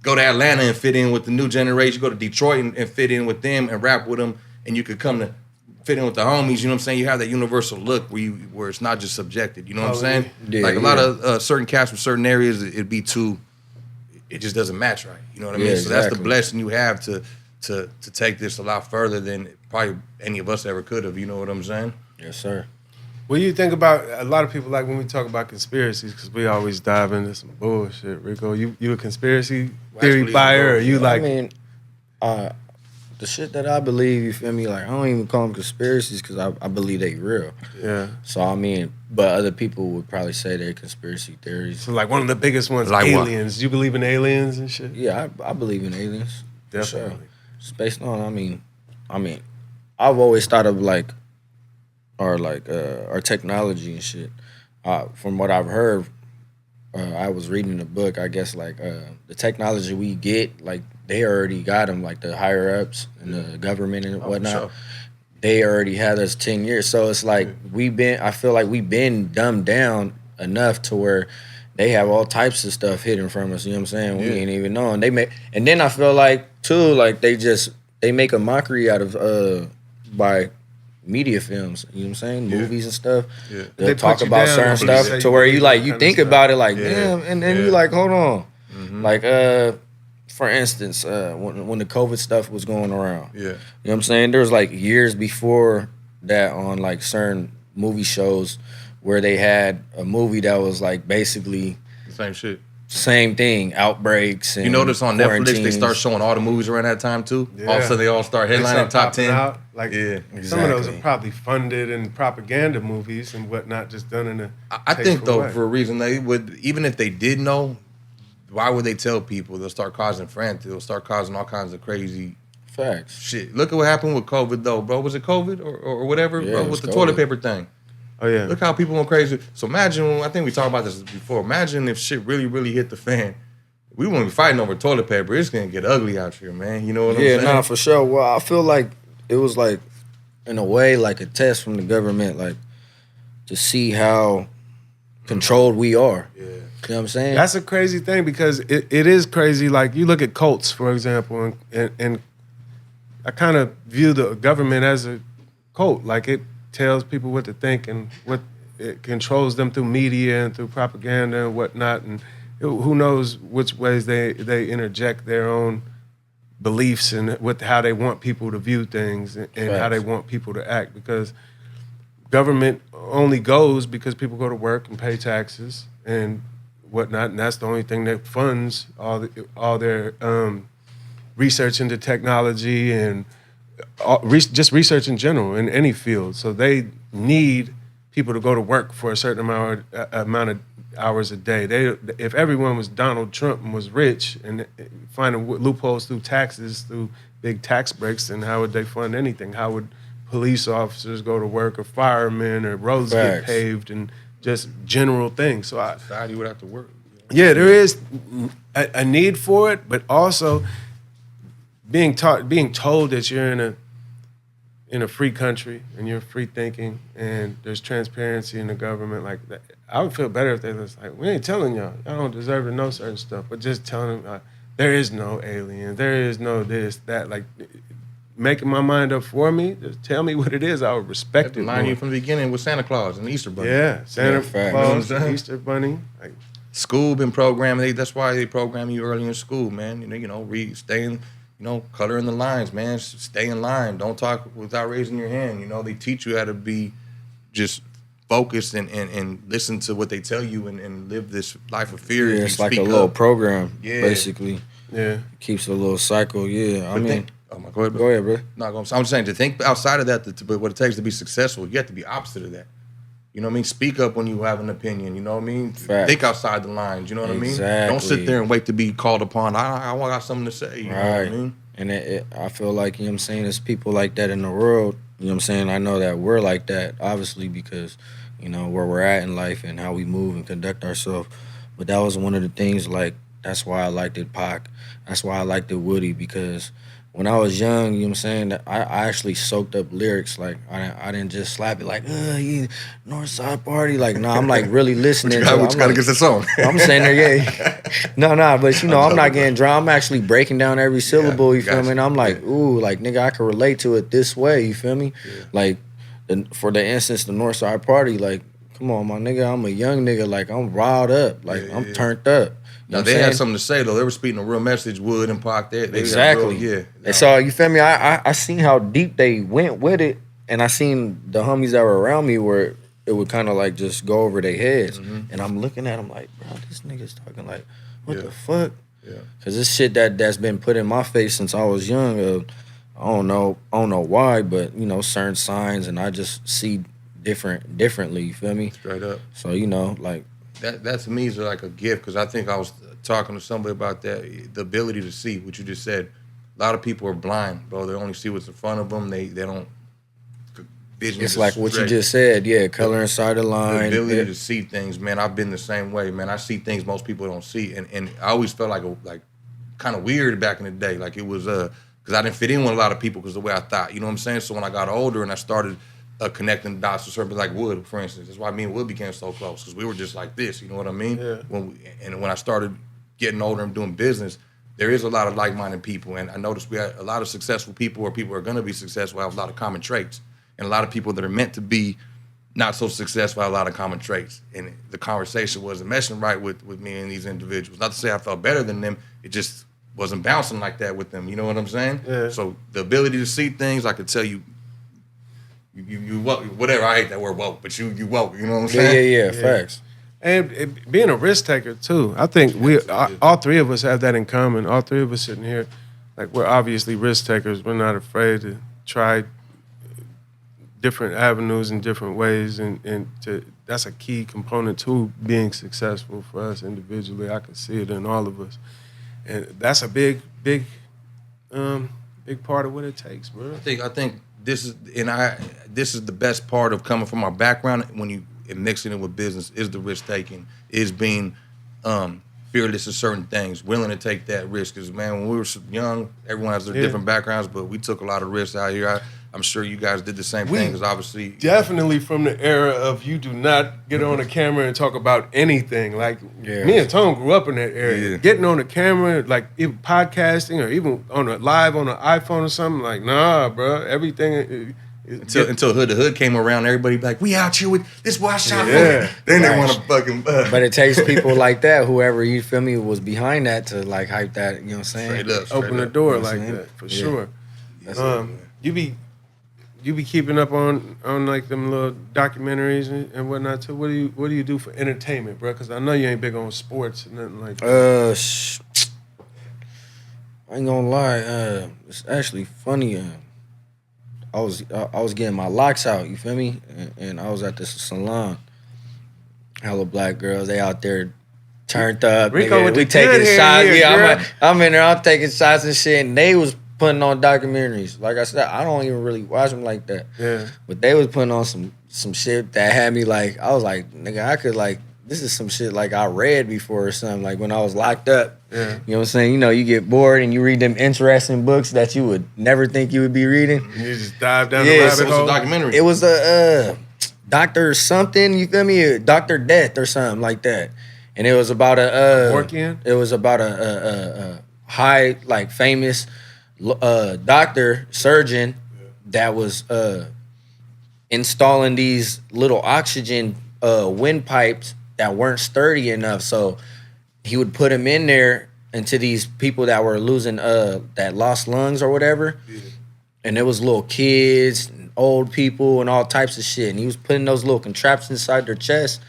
go to Atlanta and fit in with the new generation. Go to Detroit and fit in with them and rap with them, and you could come to fit in with the homies. You know what I'm saying? You have that universal look where it's not just subjected. You know what I'm saying? Yeah, Like a lot of certain cats from certain areas, it'd be too. It just doesn't match right. You know what I mean? Yeah, So that's the exactly. blessing you have to take this a lot further than probably any of us ever could have. You know what I'm saying? Yes, sir. What do you think about a lot of people like when we talk about conspiracies? Because we always dive into some bullshit. Rico, you a conspiracy theory believe buyer, or it, you bro. like? I mean, the shit that I believe, you feel me? Like, I don't even call them conspiracies because I believe they real. Yeah. So, I mean, but other people would probably say they're conspiracy theories. So like one of the biggest ones, Like what? aliens. You believe in aliens and shit? Yeah, I believe in aliens. For Definitely. sure. It's based on, I mean, I've always thought of our technology and shit. From what I've heard, I was reading a book. I guess the technology we get, like they already got them, like the higher ups and the government and whatnot. sure. They already had us 10 years. So it's like I feel like we've been dumbed down enough to where they have all types of stuff hidden from us. You know what I'm saying? We ain't even know. And then I feel like too, like they make a mockery out of by media films. You know what I'm saying? Movies and stuff. Yeah. They'll They talk put you about down certain on stuff say to you where believe you that like kind you of think stuff. about it like Yeah. damn, and then Yeah. you like hold on. Like for instance, when the COVID stuff was going around. Yeah. You know what I'm saying? There was like years before that on like certain movie shows where they had a movie that was like basically Same shit. same thing, outbreaks and You notice on Netflix they quarantines. start showing all the movies around that time too. Yeah. All of a sudden they all start They headlining start top popping 10. out. Like Yeah. some of those Exactly. are probably funded and propaganda movies and whatnot, just done in a. I think tasteful though, way. for a reason they would, even if they did know, why would they tell people? They'll start causing frantic. They'll start causing all kinds of crazy Facts. shit. Look at what happened with COVID though, bro. Was it COVID or whatever, Yeah, bro? it With was the COVID. toilet paper thing. Oh yeah. Look how people went crazy. So imagine, I think we talked about this before. Imagine if shit really, really hit the fan. We won't be fighting over toilet paper. It's gonna get ugly out here, man. You know what I'm Yeah, saying? nah, for sure. Well, I feel like it was like in a way, like a test from the government, like to see how controlled we are. Yeah. You know what I'm saying? That's a crazy thing because it is crazy. Like you look at cults, for example, and I kind of view the government as a cult. Like it tells people what to think and what it controls them through media and through propaganda and whatnot. And who knows which ways they interject their own beliefs and how they want people to view things and how they want people to act. Because government only goes because people go to work and pay taxes and whatnot, and that's the only thing that funds all their research into technology and just research in general in any field. So they need people to go to work for a certain amount of hours a day. If everyone was Donald Trump and was rich and finding loopholes through taxes, through big tax breaks, then how would they fund anything? How would police officers go to work, or firemen, or roads get paved, and just general things? So Society would have to work. Yeah, there is a need for it, but also being told that you're in a free country and you're free thinking and there's transparency in the government like that. I would feel better if they was like, we ain't telling y'all don't deserve to know certain stuff, but just telling them there is no alien, there is no this, that, like making my mind up for me. Just tell me what it is. I would respect it. Remind you from the beginning with Santa Claus and the Easter Bunny. Yeah, Santa Claus, You know Easter Bunny. Like, school been programming. That's why they program you early in school, man. Read, stay in, color in the lines, man. Stay in line. Don't talk without raising your hand. They teach you how to be just focused and listen to what they tell you and live this life of fear. Yeah, it's like a little program, basically. Yeah. It keeps a little cycle, yeah. Go ahead, bro. I'm just saying, to think outside of that, but what it takes to be successful, you have to be opposite of that. You know what I mean? Speak up when you have an opinion. You know what I mean? Facts. Think outside the lines. You know what I mean? Exactly. Don't sit there and wait to be called upon. I got something to say. You know what I mean? And I feel like, you know what I'm saying, there's people like that in the world. You know what I'm saying? I know that we're like that, obviously, because, where we're at in life and how we move and conduct ourselves. But that was one of the things, like, that's why I liked it, Pac. That's why I liked it, Woody, because when I was young, you know what I'm saying, I actually soaked up lyrics. Like, I didn't just slap it like, yeah, Northside Party. Like, no, I'm like really listening. What you gotta get the song? I'm saying there, yeah. No, but I'm not getting dry. I'm actually breaking down every syllable, you feel me? And I'm like, ooh, like, nigga, I can relate to it this way, you feel me? Yeah. Like, for the instance, the Northside Party, like, come on, my nigga, I'm a young nigga. Like, I'm riled up. Like, I'm turned up. Now, they had something to say, though. They were speaking a real message, Wood and Pac. They exactly. And so, you feel me? I seen how deep they went with it, and I seen the homies that were around me where it would kind of like just go over their heads. Mm-hmm. And I'm looking at them like, bro, this nigga's talking like, what the fuck? Yeah. Because this shit that's been put in my face since I was young, I don't know why, but, certain signs, and I just see differently, you feel me? Straight up. So, like, That to me is like a gift, because I think I was talking to somebody about that, the ability to see what you just said. A lot of people are blind, bro. They only see what's in front of them. They don't. Vision. It's like what you just said, yeah. Color inside the line. The ability to see things, man. I've been the same way, man. I see things most people don't see, and I always felt like kind of weird back in the day. Like it was because I didn't fit in with a lot of people because the way I thought. You know what I'm saying? So when I got older and I started connecting dots with something like Wood, for instance. That's why me and Wood became so close, because we were just like this, you know what I mean? Yeah. When I started getting older and doing business, there is a lot of like-minded people, and I noticed we had a lot of successful people, or people who are going to be successful, have a lot of common traits, and a lot of people that are meant to be not so successful have a lot of common traits, and the conversation wasn't meshing right with me and these individuals. Not to say I felt better than them, it just wasn't bouncing like that with them, you know what I'm saying? Yeah. So the ability to see things, I could tell you, you woke, whatever, I hate that word woke, but you woke, you know what I'm saying? Yeah, facts. And being a risk taker too. I think all three of us have that in common. All three of us sitting here, like, we're obviously risk takers. We're not afraid to try different avenues in different ways, and that's a key component to being successful for us individually. I can see it in all of us, and that's a big part of what it takes, bro. I think this is the best part of coming from our background when you mixing it with business, is the risk taking, is being fearless of certain things, willing to take that risk. Because, man, when we were young, everyone has their different backgrounds, but we took a lot of risks out here. I'm sure you guys did the same thing, because obviously definitely from the era of you do not get on a camera and talk about anything. Like me and Tone grew up in that era. Yeah. Getting on the camera, like even podcasting or even on a live on an iPhone or something, like nah, bro. Everything. until Hood to Hood came around, everybody be like, we out here with this boy I shot. Yeah. Then they Right. want to fucking. But it takes people like that, whoever, you feel me, was behind that to like hype that, you know what I'm saying? Straight up. Open the door You know what like I'm saying? that for Yeah. sure. That's it, man. You be keeping up on like them little documentaries and whatnot too. What do you do for entertainment, bro? Because I know you ain't big on sports and nothing like that. I ain't gonna lie, it's actually funny. I was getting my locks out, you feel me? And I was at this salon. Hella black girls, they out there turned up. Rico nigga. with We the taking good hair shots. here, Yeah, girl. I'm in there, I'm taking shots and shit. And they was putting on documentaries. Like I said, I don't even really watch them like that. Yeah. But they was putting on some shit that had me like, I was like, nigga, I could like, this is some shit like I read before or something. Like when I was locked up. Yeah. You know what I'm saying? You know, you get bored and you read them interesting books that you would never think you would be reading. You just dive down Yeah, the So rabbit what's hole. the documentary? It was a Doctor something, you feel me? Doctor Death or something like that. And it was about Orkian? it was about a high, like famous doctor, surgeon that was installing these little oxygen windpipes that weren't sturdy enough. So he would put them in there into these people that were losing that lost lungs or whatever. Yeah. And there was little kids and old people and all types of shit. And he was putting those little contraptions inside their chest.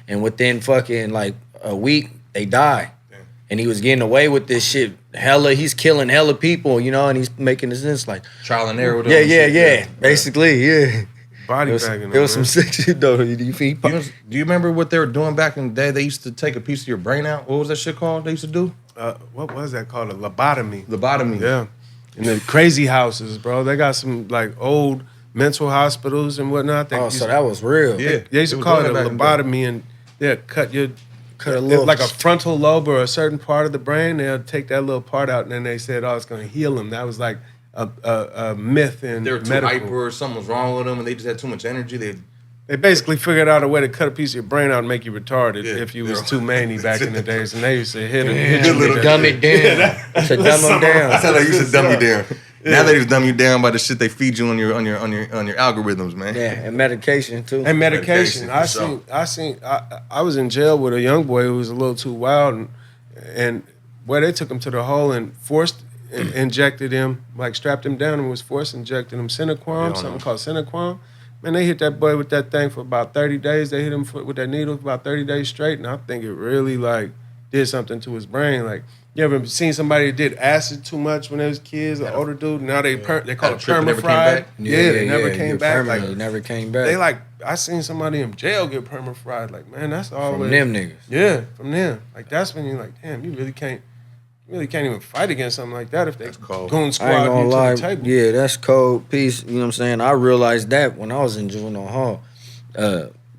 And within fucking like a week, they die. Damn. And he was getting away with this shit. He's killing hella people, you know, and he's making this sense like Trial and error. Yeah. Basically, yeah. Body It was, bagging. it was some sick shit though. Do you Do you remember what they were doing back in the day? They used to take a piece of your brain out. What was that shit called? They used to do What was that called? A lobotomy. lobotomy. Yeah. In the crazy houses, bro. They got some like old mental hospitals and whatnot. So that was real. Yeah. They used to was call it doing a that back in the lobotomy, and they'll cut a little, like a frontal lobe or a certain part of the brain. They'll take that little part out, and then they said, "Oh, it's going to heal them." That was like a myth in They were too medical. hyper, or something was wrong with them, and they just had too much energy. They basically figured out a way to cut a piece of your brain out and make you retarded Yeah. if you was too manny back in the days. And they used to hit Damn, you. dumb it down. To dumb them down. That's how they used to dumb you down. Now they just dumb you down by the shit they feed you on your algorithms, man. Yeah, and medication too. And medication. Medication, I was in jail with a young boy who was a little too wild, and where they took him to the hole and injected him, like strapped him down and was force injecting him Sinequam, something called Sinequam. Man, they hit that boy with that thing for about 30 days. They hit him with that needle for about 30 days straight, and I think it really like did something to his brain. Like, you ever seen somebody that did acid too much when they was kids, an older dude? Now they call it perma-fried. They never came back. Like, never came back. they like, I seen somebody in jail get perma-fried. Like, man, that's always from them niggas. Yeah, from them. Like, that's when you're like, damn, you really can't even fight against something like that if they goon squad I ain't gonna you lie. to the table. Yeah, that's cold piece. You know what I'm saying? I realized that when I was in juvenile hall.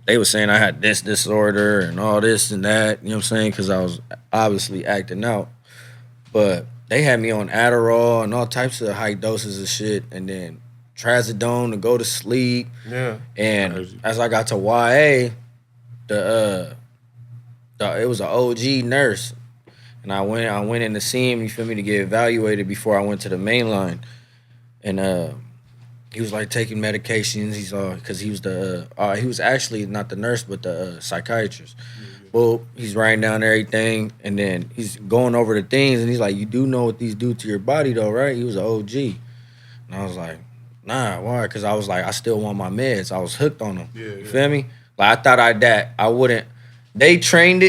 They were saying I had this disorder and all this and that. You know what I'm saying? Because I was obviously acting out. But they had me on Adderall and all types of high doses of shit, and then trazodone to go to sleep. Yeah. And as I got to YA, it was an OG nurse. And I went in to see him, you feel me, to get evaluated before I went to the main line. And he was like taking medications. He's because he was actually not the nurse but the psychiatrist. Well, he's writing down everything, and then he's going over the things, and he's like, "You do know what these do to your body, though, right?" He was an OG, and I was like, "Nah, why?" Because I was like, I still want my meds. I was hooked on them. You feel me? Like I thought I wouldn't. They trained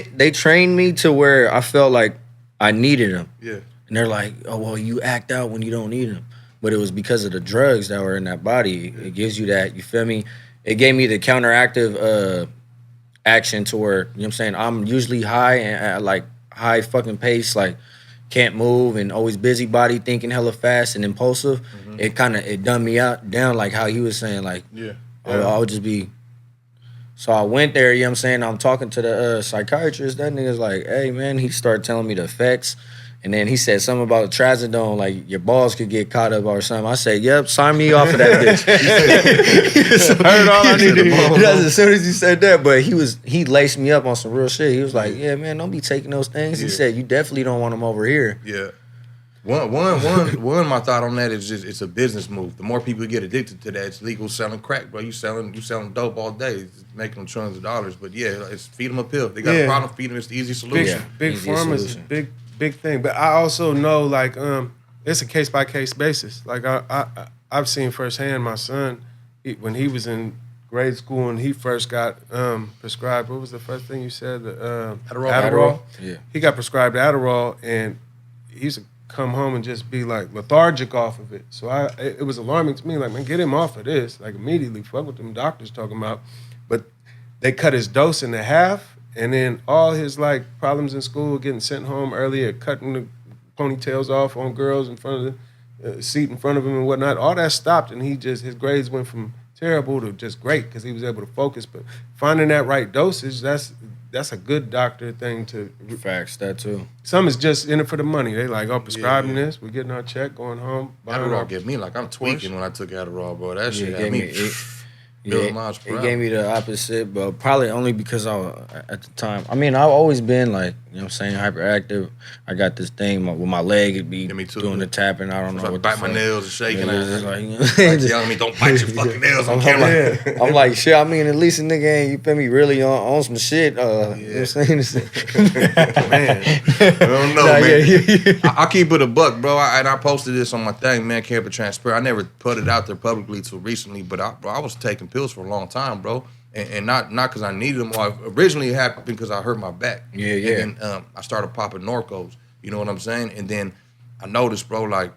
me to where I felt like I needed them. Yeah. And they're like, "Oh, well, you act out when you don't need them." But it was because of the drugs that were in that body. It gives you that, you feel me? It gave me the counteractive action to where, you know what I'm saying, I'm usually high and at like high fucking pace, like can't move and always busybody, thinking hella fast and impulsive. Mm-hmm. It dumbed me down like how he was saying, like, I would just be. So I went there, you know what I'm saying? I'm talking to the psychiatrist. That nigga's like, hey, man, he started telling me the effects. And then he said something about trazodone, like your balls could get caught up or something. I said, yep, sign me off of that bitch. Heard all I need to hear. That's as soon as he said that, but he laced me up on some real shit. He was like, yeah, man, don't be taking those things. He said, you definitely don't want them over here. Yeah. One. My thought on that is just it's a business move. The more people get addicted to that, it's legal selling crack, bro. You selling dope all day, it's making them trillions of dollars. But yeah, it's feed them a pill. They got a problem, feed them. It's the easy solution. Big pharma is a big thing. But I also know like it's a case by case basis. Like I've seen firsthand my son when he was in grade school and he first got prescribed. What was the first thing you said? Adderall. Yeah. He got prescribed Adderall and he used to come home and just be like lethargic off of it. So it was alarming to me. Like, man, get him off of this. Like immediately, fuck what them doctors talking about. But they cut his dose in half, and then all his like problems in school, getting sent home early, cutting the ponytails off on girls in front of the seat in front of him and whatnot. All that stopped, and his grades went from terrible to just great because he was able to focus. But finding that right dosage, that's a good doctor thing to. Facts, that too. Some is just in it for the money. They like, prescribing this, we're getting our check, going home. Adderall get me like I'm tweaking when I took Adderall, bro. That shit had me. It gave me the opposite, but probably only because I was, at the time. I mean, I've always been like, you know what I'm saying, hyperactive. I got this thing with my leg, it'd be doing the tapping. I don't know what to bite my nails and shaking. Like, telling me don't bite your fucking nails on camera. I'm like, shit, I mean, at least a nigga ain't, you feel me, really on some shit. You know what I'm saying? Man, I don't know, man. I keep it a buck, bro. I posted this on my thing, man, Care But Transparent. I never put it out there publicly till recently, but I was taking pills for a long time, bro. And not because I needed them. Originally, it happened because I hurt my back. Yeah. And then I started popping Norcos. You know what I'm saying? And then I noticed, bro, like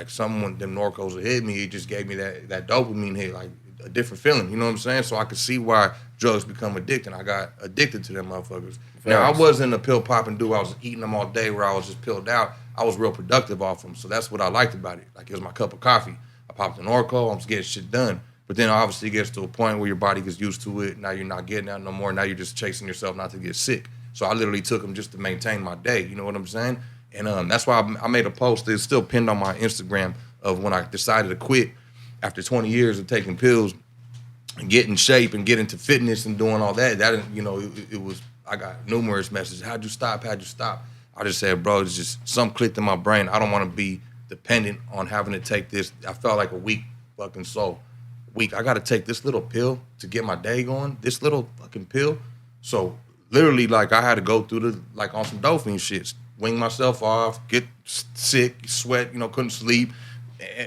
someone, them Norcos would hit me. It just gave me that dopamine hit, like a different feeling. You know what I'm saying? So I could see why drugs become addicting. I got addicted to them motherfuckers. Now, I wasn't a pill popping dude. I was eating them all day where I was just pilled out. I was real productive off them. So that's what I liked about it. Like, it was my cup of coffee. I popped an Norco. I'm just getting shit done. But then obviously it gets to a point where your body gets used to it. Now you're not getting that no more. Now you're just chasing yourself not to get sick. So I literally took them just to maintain my day. You know what I'm saying? And that's why I made a post. It's still pinned on my Instagram of when I decided to quit after 20 years of taking pills and get in shape and get into fitness and doing all that. That, you know, it was, I got numerous messages. How'd you stop? I just said, bro, it's just something clicked in my brain. I don't want to be dependent on having to take this. I felt like a weak fucking soul. I got to take this little pill to get my day going. This little fucking pill. So literally, like, I had to go through on some dopamine shit, wing myself off, get sick, sweat, you know, couldn't sleep.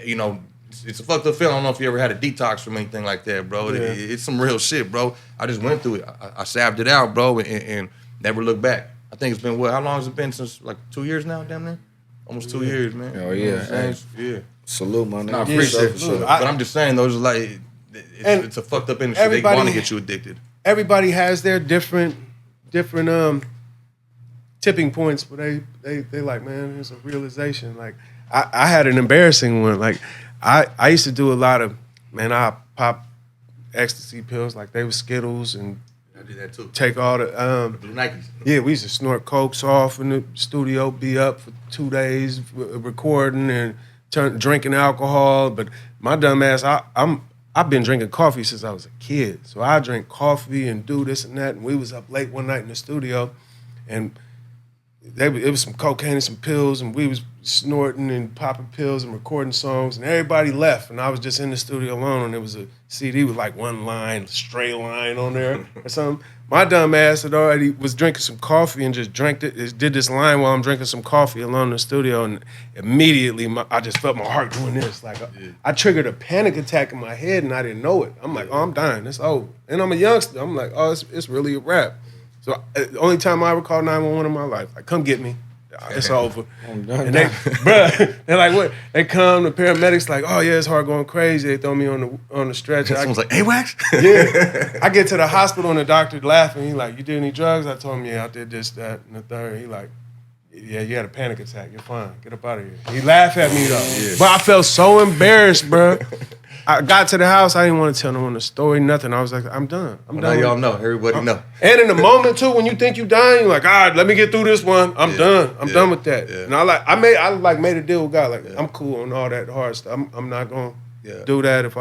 You know, it's a fucked up feeling. I don't know if you ever had a detox from anything like that, bro. Yeah. It's some real shit, bro. I just went through it. I salved it out, bro, and never looked back. I think it's been, how long has it been since, like, 2 years now, damn near? Almost 2 years, man. Oh, yeah. You know what I'm saying? Yeah. Salute, my nigga. I appreciate it. Sure. But I'm just saying, those are like, it's a fucked up industry. They want to get you addicted. Everybody has their different tipping points where they like, man, it's a realization. Like, I had an embarrassing one. Like, I used to do a lot of, man, I pop ecstasy pills, like they were Skittles, and I did that too. take all the Blue Nikes. Yeah, we used to snort cokes off in the studio, be up for 2 days recording and drinking alcohol. But my dumb ass, I've been drinking coffee since I was a kid. So I drink coffee and do this and that. And we was up late one night in the studio, and it was some cocaine and some pills, and we was snorting and popping pills and recording songs, and everybody left, and I was just in the studio alone, and there was a CD with like one line, stray line on there or something. My dumb ass had already was drinking some coffee and just did this line while I'm drinking some coffee alone in the studio, and immediately I just felt my heart doing this. Like, I triggered a panic attack in my head, and I didn't know it. I'm like, oh, I'm dying, it's over. And I'm a youngster. I'm like, oh, it's really a wrap. So the only time I ever called 911 in my life, like, come get me. It's over. And they're like, what? They come, the paramedics like, oh yeah, it's hard going crazy. They throw me on the stretcher. Someone's like, hey, Wax? Yeah. I get to the hospital and the doctor laughing. He like, you did any drugs? I told him, yeah, I did this, that, and the third. He like, yeah, you had a panic attack. You're fine. Get up out of here. He laughed at me though. Yeah. But I felt so embarrassed, bro. I got to the house. I didn't want to tell no one the story, nothing. I was like, I'm done. I'm Now done. y'all know. Everybody know. And in the moment too, when you think you dying, you're like, all right, let me get through this one. I'm done. I'm done with that. Yeah. And I made a deal with God. Like, I'm cool on all that hard stuff. I'm not gonna do that if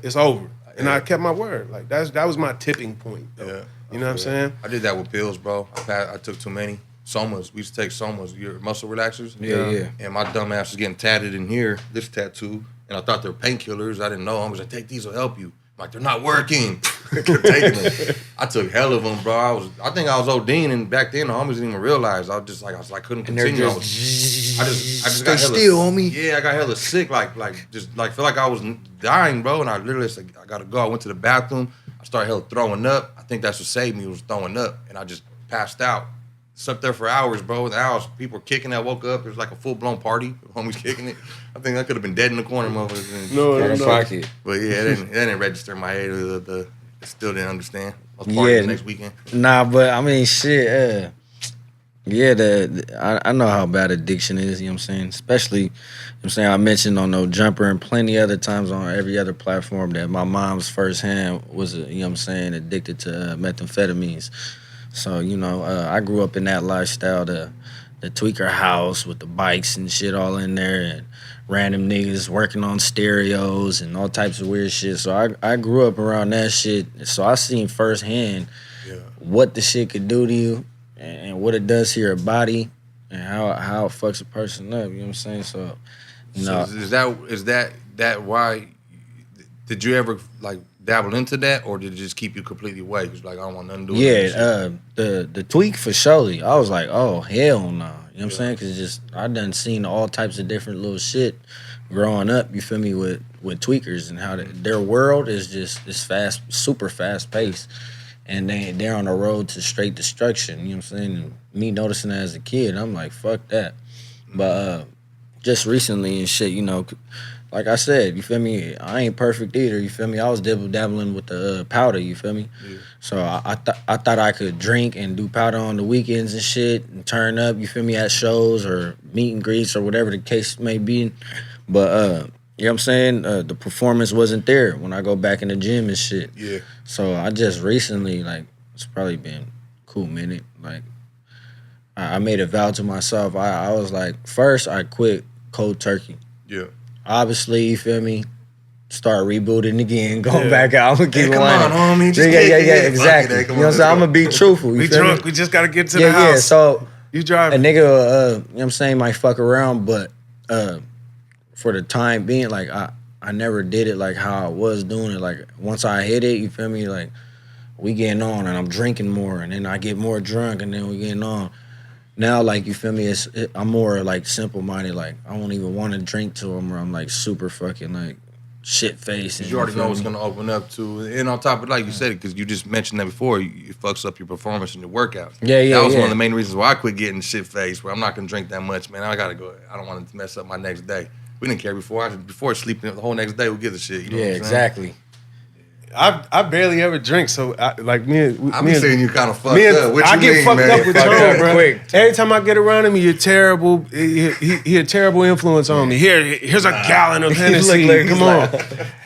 it's over. And I kept my word. Like that was my tipping point. Though. Yeah. You know what I'm saying? I did that with pills, bro. I took too many. Somas. We used to take Somas, your muscle relaxers. Yeah. And my dumb ass was getting tatted in here, this tattoo. And I thought they were painkillers. I didn't know. I was like, take these, will help you. I'm like, they're not working. Kept taking them. I took hell of them, bro. I think I was ODing, and back then the homies didn't even realize. I was like couldn't continue. I just got hella still, homie. Yeah, I got hella sick, like feel like I was dying, bro. And I literally said, I gotta go. I went to the bathroom. I started hella throwing up. I think that's what saved me, was throwing up, and I just passed out. Slept there for hours, bro. The hours, people were kicking. I woke up. It was like a full blown party. The homies kicking it. I think I could have been dead in the corner, motherfuckers. No. Pocket. But yeah, it didn't register in my head. It still didn't understand. I was partying the next weekend. Nah, but I mean, shit. I know how bad addiction is. You know what I'm saying? Especially, you know what I'm saying, I mentioned on No Jumper and plenty other times on every other platform that my mom's firsthand was, you know what I'm saying, addicted to methamphetamines. So, you know, I grew up in that lifestyle, the tweaker house with the bikes and shit all in there, and random niggas working on stereos and all types of weird shit. So I grew up around that shit. So I seen firsthand what the shit could do to you and what it does to your body and how it fucks a person up. You know what I'm saying? So, you know. So is that why? Did you ever like dabble into that, or did it just keep you completely away? Because like, I don't want nothing to do with it. The tweak for surely. I was like, oh hell no. You know what I'm saying? Because I done seen all types of different little shit growing up. You feel me, with tweakers and how their world is fast, super fast paced, and they're on a road to straight destruction. You know what I'm saying? And me noticing that as a kid, I'm like, fuck that. But just recently and shit, you know. Like I said, you feel me? I ain't perfect either, you feel me? I was dabbling with the powder, you feel me? Yeah. So I thought I could drink and do powder on the weekends and shit and turn up, you feel me, at shows or meet and greets or whatever the case may be. But, you know what I'm saying? The performance wasn't there when I go back in the gym and shit. Yeah. So I just recently, like, it's probably been a cool minute, like, I made a vow to myself. I was like, first I quit cold turkey. Yeah. Obviously, you feel me? Start rebooting again, going back out. I'm gonna keep come on, homie. Just yeah, exactly. You know what I'm saying? I'm gonna be truthful. We drunk. We just gotta get to the house. Yeah, so you driving. A nigga, you know what I'm saying, might fuck around, but for the time being, like, I never did it like how I was doing it. Like, once I hit it, you feel me? Like, we getting on, and I'm drinking more, and then I get more drunk, and then we getting on. Now, like, you feel me, I'm more, like, simple-minded. Like, I don't even want to drink to them, or I'm, like, super fucking, like, shit-faced. Because you already know what's going to open up to. And on top of it, like you said, because you just mentioned that before, it fucks up your performance and your workouts. Yeah. That was one of the main reasons why I quit getting shit-faced, where I'm not going to drink that much, man. I got to go. I don't want to mess up my next day. We didn't care before sleeping the whole next day, we give a shit. You know what I'm exactly. I barely ever drink, so I've been seeing you kind of fucked up. I get fucked up with Tone, bro. Quick. Every time I get around him, you're terrible. He a terrible influence on me. Here's a gallon of Hennessy. Come on.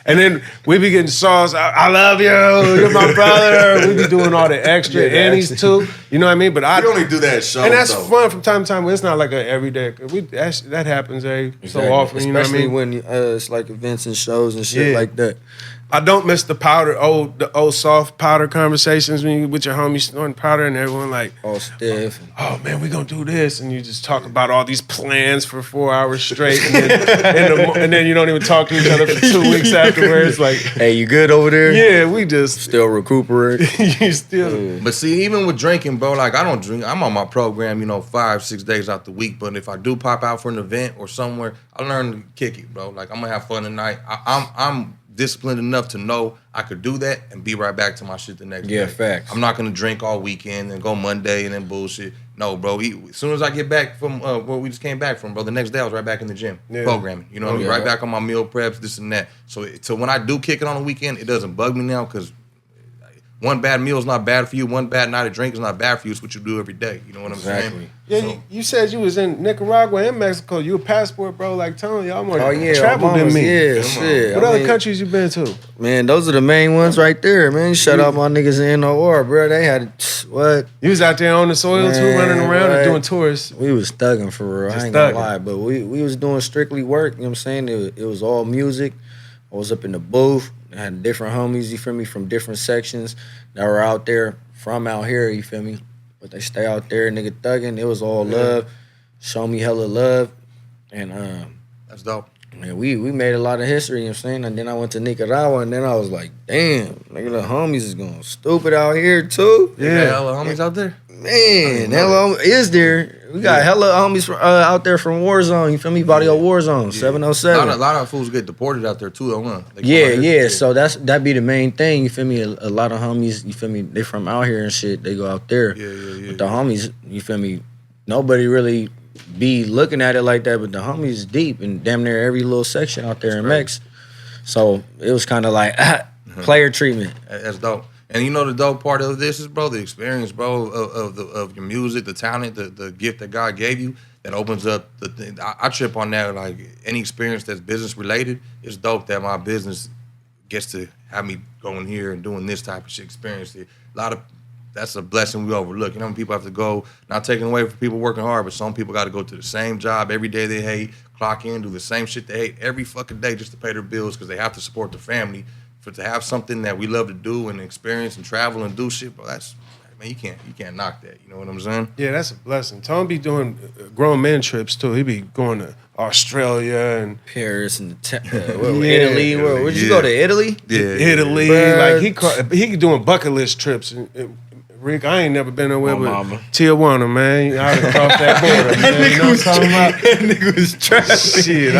And then we be getting sauce. I love you. You're my brother. We be doing all the extra Annies too. You know what I mean? But we only do that show, and that's fun from time to time. But it's not like a everyday. That happens so often. Especially, you know what I mean? When it's like events and shows and shit like that. I don't miss the old soft powder conversations when you with your homies snorting powder and everyone like all stiff. Oh man, we gonna do this, and you just talk about all these plans for 4 hours straight, and then you don't even talk to each other for 2 weeks afterwards. Like, hey, you good over there? Yeah, we just still recuperate. You still. But see, even with drinking, bro, like I don't drink. I'm on my program, 5-6 days out the week. But if I do pop out for an event or somewhere, I learn to kick it, bro. Like I'm gonna have fun tonight. I'm disciplined enough to know I could do that and be right back to my shit the next day. Yeah, facts. I'm not gonna drink all weekend and go Monday and then bullshit. No, bro. As soon as I get back from where we just came back from, bro, the next day I was right back in the gym programming. You know what I mean? Right back on my meal preps, this and that. So when I do kick it on the weekend, it doesn't bug me now because one bad meal is not bad for you. One bad night of drink is not bad for you. It's what you do every day. You know what I'm saying? Yeah, So, you said you was in Nicaragua and Mexico. You a passport, bro, like Tony. Y'all more traveled mamas, than me. Yeah, shit. What other countries you been to? Man, those are the main ones right there, man. Shout out my niggas in NOR, bro. They had, what? You was out there on the soil too, running around and doing tours. We was thugging for real. I ain't gonna lie, but we was doing strictly work. You know what I'm saying? It was all music. I was up in the booth. I had different homies, you feel me, from different sections that were out there from out here, you feel me? But they stay out there, nigga, thugging. It was all love. Show me hella love. And that's dope. Man, we made a lot of history, you know what I'm saying? And then I went to Nicaragua, and then I was like, damn, nigga, the homies is going stupid out here, too. Yeah, hella homies out there? Man, hella is there. We got hella homies out there from Warzone, you feel me? Barrio Warzone, 707. A lot of fools get deported out there, too, though, huh? Yeah. So that be the main thing, you feel me? A lot of homies, you feel me? They from out here and shit, they go out there. Yeah. But the homies, you feel me? Nobody really be looking at it like that, but the homies is deep in damn near every little section out there in Mex. So it was kind of like player treatment. That's dope. And you know the dope part of this is, bro, the experience, bro, of your music, the talent, the gift that God gave you that opens up the thing. I trip on that. Like any experience that's business related, it's dope that my business gets to have me going here and doing this type of shit experience. That's a blessing we overlook. You know, people have to go, not taking away from people working hard, but some people got to go to the same job every day they hate, clock in, do the same shit they hate every fucking day just to pay their bills because they have to support their family. For to have something that we love to do and experience and travel and do shit, bro, that's, man, you can't knock that. You know what I'm saying? Yeah, that's a blessing. Tone be doing grown man trips too. He be going to Australia and Paris and Italy. Where'd you go to Italy? Yeah, Italy. Bruh. Like he doing bucket list trips. And Rick, I ain't never been nowhere but mama. Tijuana, man. I done crossed that border. Man. You know what I'm talking about? That nigga was trapping. Shit,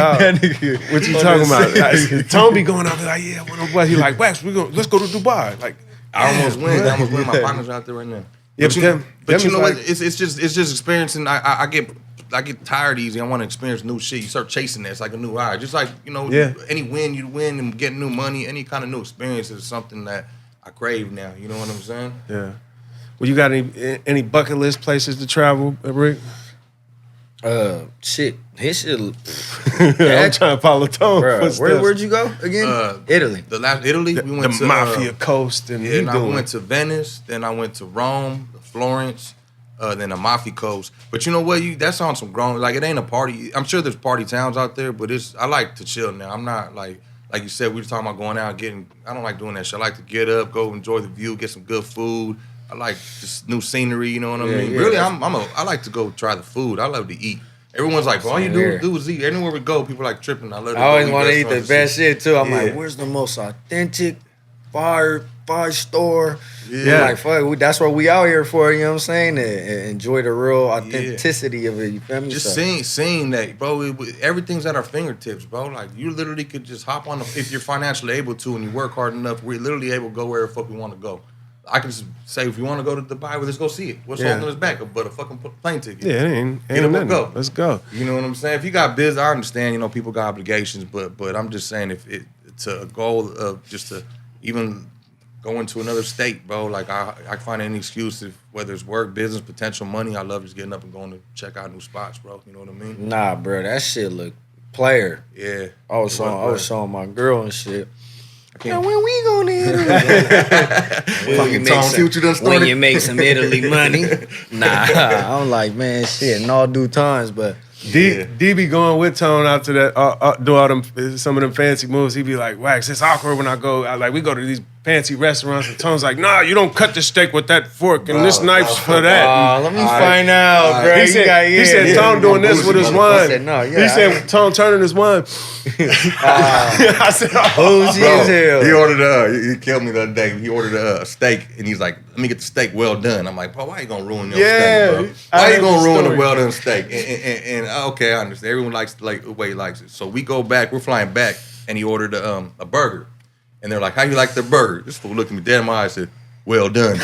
what you talking about? Like, Tone be going out there like, yeah, what? He like, Wax, let's go to Dubai. Like, I almost win. My partners out there right now. Yeah, but you know what? It's just experiencing. I get tired easy. I want to experience new shit. You start chasing that. It's like a new high. Just like, you know, any win you win and get new money, any kind of new experience is something that I crave now. You know what I'm saying? Yeah. Well, you got any bucket list places to travel, Rick? Shit. His shit. I'm trying to follow Tone. Where'd you go again? Italy. The last Italy, we went to Mafia Coast, and I went to Venice. Then I went to Rome, Florence, then the Mafia Coast. But you know what? That's on some grown. Like it ain't a party. I'm sure there's party towns out there, but I like to chill now. I'm not like you said. We were talking about going out, I don't like doing that shit. I like to get up, go enjoy the view, get some good food. I like just new scenery, you know what I mean? Yeah, really, I like to go try the food. I love to eat. Everyone's like, all you do is eat. Anywhere we go, people are like tripping. I always want to eat the best shit too. I'm like, where's the most authentic five-star? Yeah. Like, fuck, that's what we out here for, you know what I'm saying? To enjoy the real authenticity of it, you feel me? Just seeing that, bro, everything's at our fingertips, bro. Like, you literally could just hop on, if you're financially able to and you work hard enough, we're literally able to go wherever the fuck we want to go. I can just say, if you want to go to Dubai, well, let's go see it. What's holding us back but a fucking plane ticket? Yeah, ain't nothing. Go. Let's go. You know what I'm saying? If you got business, I understand, you know, people got obligations, but I'm just saying, if it's a goal of just to even go into another state, bro, like I find any excuse, whether it's work, business, potential money, I love just getting up and going to check out new spots, bro. You know what I mean? Nah, bro, that shit look player. Yeah. I was showing my girl and shit. Now, when we going to Italy? When you make some Italy money. Nah, I'm like, man, shit, in all due times, but D be going with Tone out to that, do all them, some of them fancy moves. He be like, Wax, it's awkward when I go, like, we go to these fancy restaurants, and Tone's like, nah, you don't cut the steak with that fork, and this knife's for that. Let me find out, bro. He said Tone doing this with his wine. He said Tone turning his wine. I said, bougie as hell. He ordered, he killed me the other day. He ordered a steak, and he's like, let me get the steak well done. I'm like, bro, why you gonna ruin your steak, bro? Why you gonna ruin a well done steak? And okay, I understand. Everyone likes the way he likes it. So we go back, we're flying back, and he ordered a burger. And they're like, how you like the burger? This fool looked at me dead in my eyes and said, well done.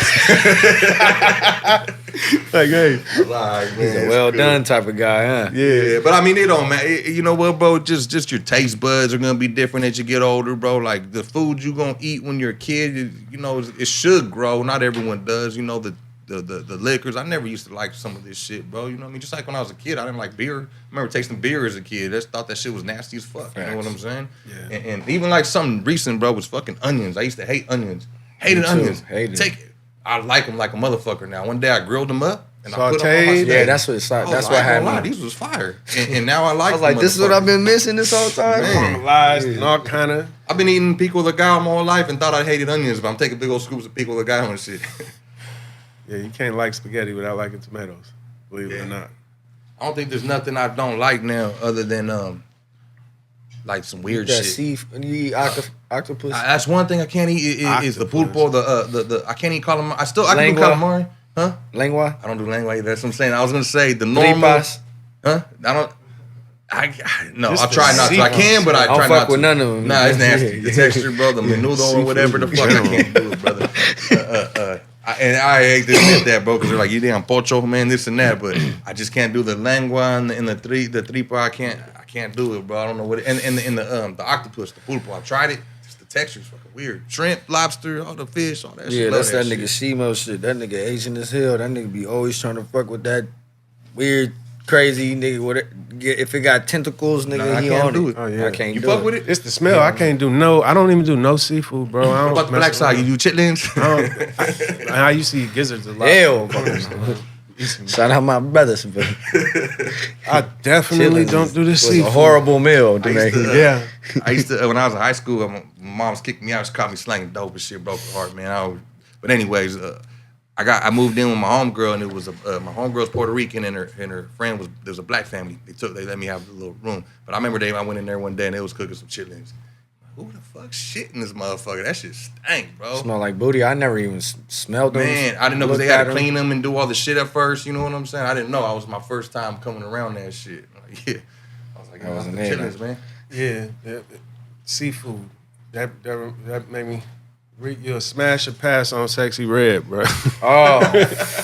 Like, hey, Like, He's man, a it's well cool. done type of guy, huh? Yeah, but I mean, it don't matter. You know what, bro? Just your taste buds are gonna be different as you get older, bro. Like the food you gonna eat when you're a kid, you know, it should grow. Not everyone does. You know, the liquors. I never used to like some of this shit, bro. You know what I mean? Just like when I was a kid, I didn't like beer. I remember tasting beer as a kid. I just thought that shit was nasty as fuck. You know what I'm saying? Yeah. And even like something recent, bro, was fucking onions. I used to hate onions. Hated onions. Hated Take it. I like them like a motherfucker now. One day I grilled them up and I put them on my Sauteed? steak. Yeah, that's what it's like. That's what happened. These was fire. And now I like I was like, this is what I've been missing this whole time. Man. caramelized and all kind of. I've been eating pico de gallo my whole life and thought I hated onions, but I'm taking big old scoops of pico de gallo and shit. Yeah, you can't like spaghetti without liking tomatoes. Believe it or not. I don't think there's nothing I don't like now other than like some weird That shit. you eat octopus. That's one thing I can't eat is the Octopus. pulpo, the I can't eat calamari. I can do Lengua. calamari. Huh? Lengua. I don't do lengua either. That's what I'm saying. I was gonna say the normal. Tripas. Huh? No, Just I try the not to. I can, but I don't try fuck not to. with none of them. Nah, it's nasty. Yeah. The texture, bro, the menudo or whatever the fuck, I can't do it, brother. And I hate to admit that, bro, because they're like, you damn pocho, man, this and that, but I just can't do the lengua and the tripa. I can't do it, bro. I don't know what it, and the octopus, the pulpo. I tried it. Just the texture's fucking weird. Shrimp, lobster, all the fish, all that shit. Yeah, Love that's that shit. nigga Shimo shit. That nigga Asian as hell. That nigga be always trying to fuck with that weird, crazy nigga. If it got tentacles, nigga, Nah, I he can't on do it. it. Oh, yeah. I can't You do fuck it. with it? It's the smell. I can't do no. I don't even do no seafood, bro. I What don't about the mess black side? around. You do chitlins? I used to eat gizzards a lot. Hell, shout out my brothers, but I definitely Chitlins don't do the was seafood. a horrible meal to I make. used to, Yeah. I used to when I was in high school. My mom's kicked me out. She caught me slanging dope and shit. Broke her heart, man. But anyways, I moved in with my homegirl, and it was my homegirl's Puerto Rican, and her friend there was a black family. They let me have the little room. But I remember I went in there one day and they was cooking some chitlins. Who the fuck shit in this motherfucker? That shit stank, bro. Smell like booty. I never even smelled them. Man, I didn't know because they Looked had at to 'em. clean them and do all the shit at first. You know what I'm saying? I didn't know. I was my first time coming around that shit. Like, yeah, I was like, I wasn't the there, chitlins, man. Yeah, seafood. That made me. You'll smash a pass on Sexy Red, bro. Oh,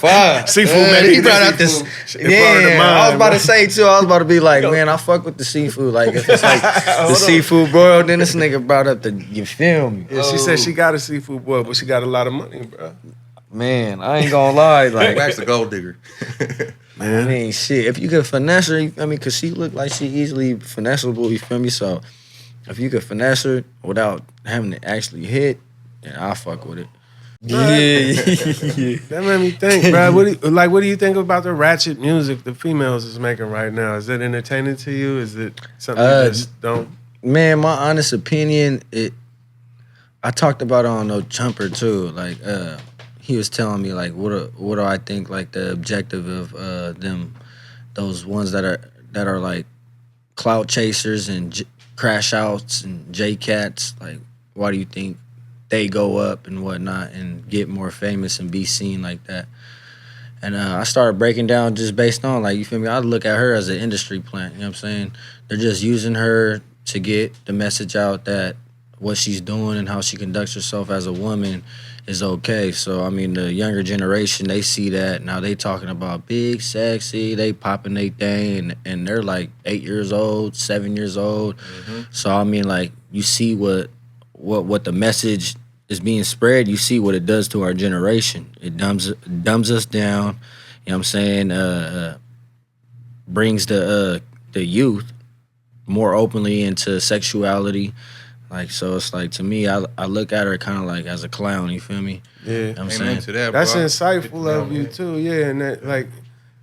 fuck. Seafood, Man, man. he brought out this. It brought it to Yeah, mind, I was about bro. to say, too. I was about to be like, man, I fuck with the seafood. Like, if it's like the seafood broiled, then this nigga brought up you feel me? Yeah, she said she got a seafood boil, but she got a lot of money, bro. Man, I ain't gonna lie. Like, Wax the gold digger. I mean, shit, if you could finesse her, you feel me? Because she looked like she easily finessable, you feel me? So, if you could finesse her without having to actually hit, then I'll fuck with it. Yeah. That made me think, bro. What do you think about the ratchet music the females is making right now? Is it entertaining to you? Is it something you just don't? Man, my honest opinion, I talked about it on No Jumper too. Like, he was telling me like, what do I think like the objective of those ones that are like clout chasers and crash outs and J cats. Like, why do you think they go up and whatnot and get more famous and be seen like that? And I started breaking down just based on, like, you feel me? I look at her as an industry plant, you know what I'm saying? They're just using her to get the message out that what she's doing and how she conducts herself as a woman is okay. So, I mean, the younger generation, they see that. Now they talking about big, sexy, they popping their thing, and they're like 8 years old, 7 years old. Mm-hmm. So, I mean, like, you see what the message is being spread, you see what it does to our generation. It dumbs us down, you know what I'm saying? Brings the youth more openly into sexuality. Like, so it's like, to me, I look at her kind of like as a clown, you feel me? Yeah. You know what I'm saying? Amen to that, That's bro. insightful of you too, yeah. And that, like,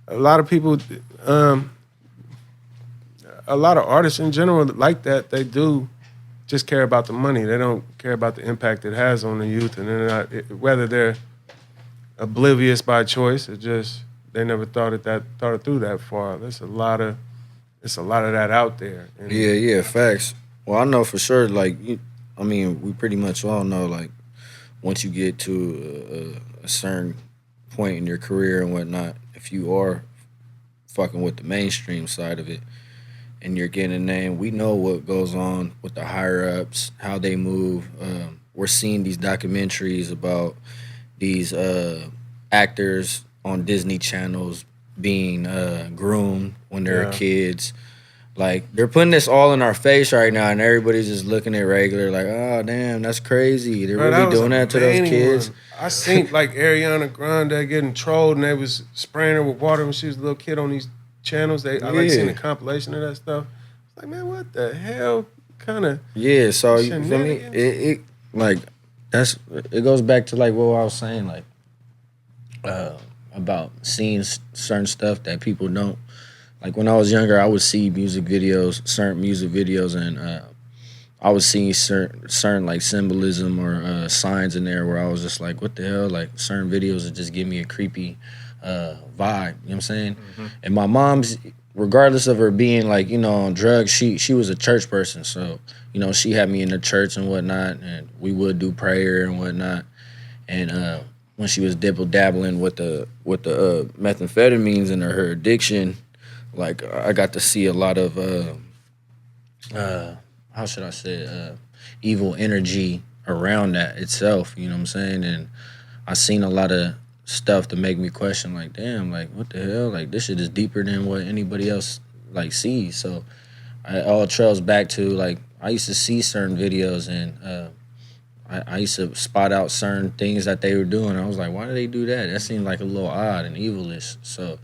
a lot of people, a lot of artists in general like that. They do just care about the money. They don't care about the impact it has on the youth, and they're not, whether they're oblivious by choice or just they never thought it through that far. There's a lot of that out there. And Yeah, facts. Well, I know for sure, like, I mean, we pretty much all know, like, once you get to a certain point in your career and whatnot, if you are fucking with the mainstream side of it and you're getting a name, we know what goes on with the higher-ups, how they move. We're seeing these documentaries about these actors on Disney channels being groomed when they're Yeah. kids. Like, they're putting this all in our face right now, and everybody's just looking at regular like, oh, damn, that's crazy. They're Bro, really was doing a that to those many kids. one. I seen like Ariana Grande getting trolled, and they was spraying her with water when she was a little kid on these channels. I like seeing a Yeah. compilation of that stuff. Like, man, what the hell kind of Yeah, so you feel me? shenanigans? It like, it goes back to like what I was saying, like about seeing certain stuff that people don't. Like, when I was younger, I would see certain music videos, and I was seeing certain like symbolism or signs in there where I was just like, what the hell? Like, certain videos would just give me a creepy vibe. You know what I'm saying? And my mom's, regardless of her being like, you know, on drugs, she was a church person, so you know, she had me in the church and whatnot, and we would do prayer and whatnot. And when she was dabbling with the methamphetamines and her addiction, like, I got to see a lot of how should I say evil energy around that itself. You know what I'm saying? And I seen a lot of stuff to make me question, like, damn, like, what the hell? Like, this shit is deeper than what anybody else like sees. So it all trails back to, like, I used to see certain videos, and I used to spot out certain things that they were doing. I was like, why did they do that? That seemed like a little odd and evilish. So, you know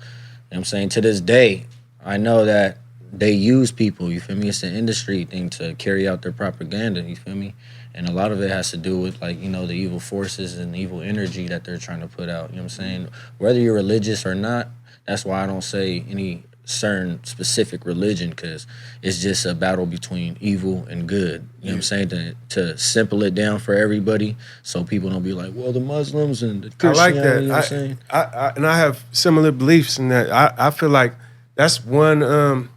what I'm saying? To this day, I know that they use people, you feel me? It's an industry thing to carry out their propaganda, you feel me? And a lot of it has to do with, like, you know, the evil forces and evil energy that they're trying to put out, you know what I'm saying? Whether you're religious or not, that's why I don't say any certain specific religion, because it's just a battle between evil and good. You know what I'm saying? To simple it down for everybody, so people don't be like, well, the Muslims and the I like Christianity. that. You know what I'm saying? And I have similar beliefs in that. I feel like that's one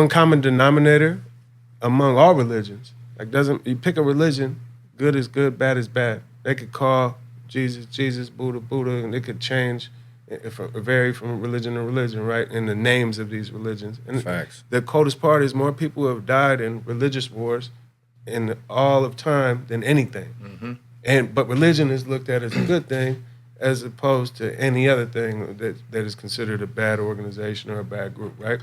common denominator among all religions. Like, you pick a religion, good is good, bad is bad. They could call Jesus, Buddha, and it could change, vary from religion to religion, right? In the names of these religions. And Facts. the coldest part is more people have died in religious wars in all of time than anything. But religion is looked at as a good thing, as opposed to any other thing that is considered a bad organization or a bad group, right?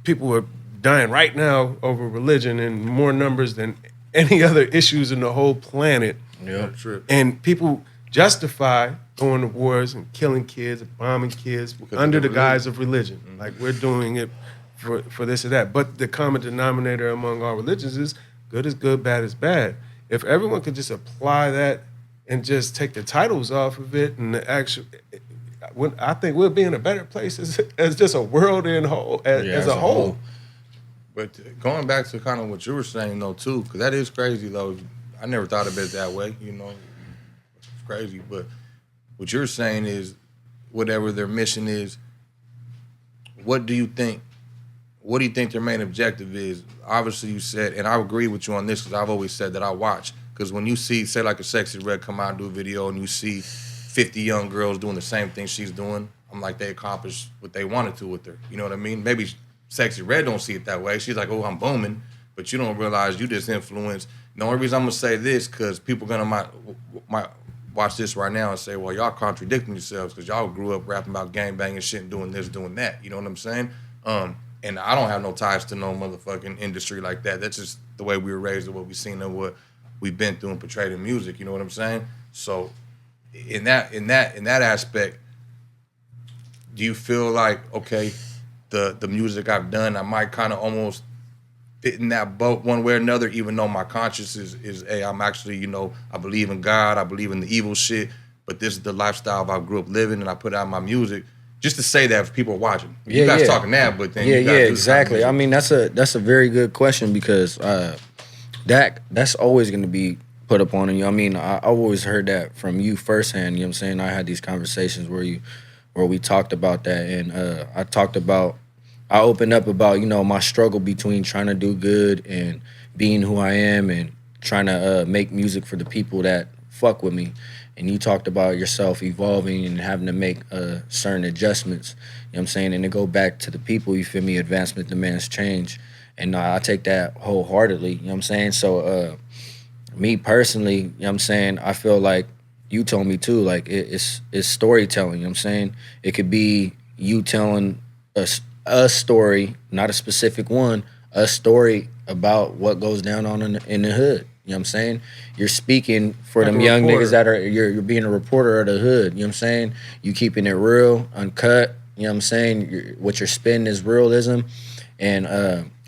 People are dying right now over religion in more numbers than any other issues in the whole planet. Yeah. And people justify going to wars and killing kids and bombing kids under the guise of religion. Like, we're doing it for this or that. But the common denominator among all religions is good, bad is bad. If everyone could just apply that and just take the titles off of it, and the actual, I think we'll be in a better place as just a world as a whole. But going back to kind of what you were saying, though, too, because that is crazy, though. I never thought of it that way, you know. It's crazy. But what you're saying is, whatever their mission is, what do you think their main objective is? Obviously, you said, and I agree with you on this, because I've always said that I watch. Because when you see, say, like a Sexy Red come out and do a video, and you see 50 young girls doing the same thing she's doing, I'm like, they accomplished what they wanted to with her. You know what I mean? Maybe Sexy Red don't see it that way. She's like, oh, I'm booming. But you don't realize you just influenced. The only reason I'm going to say this, because people going to might watch this right now and say, well, y'all contradicting yourselves because y'all grew up rapping about gangbanging shit and doing this, doing that. You know what I'm saying? And I don't have no ties to no motherfucking industry like that. That's just the way we were raised and what we've seen and what we've been through and portrayed in music. You know what I'm saying? So in that aspect, do you feel like, okay, the music I've done, I might kind of almost fit in that boat one way or another, even though my conscience is hey, I'm actually, you know, I believe in God, I believe in the evil shit, but this is the lifestyle I grew up living, and I put out my music just to say that if people are watching. You guys talking that, but then you guys do exactly. I mean, that's a very good question, because that's always going to be put upon you. I mean, I always heard that from you firsthand. You know what I'm saying? I had these conversations where we talked about that, and I opened up about, you know, my struggle between trying to do good and being who I am and trying to make music for the people that fuck with me. And you talked about yourself evolving and having to make certain adjustments. You know what I'm saying? And to go back to the people, you feel me? Advancement demands change. And I take that wholeheartedly, you know what I'm saying? So me personally, you know what I'm saying, I feel like you told me too, like it's storytelling, you know what I'm saying? It could be you telling a story, not a specific one, a story about what goes down on in the hood. You know what I'm saying? You're speaking for Like them a young reporter. niggas that are you're being a reporter of the hood. You know what I'm saying? You keeping it real, uncut. You know what I'm saying? What you're spinning is realism, and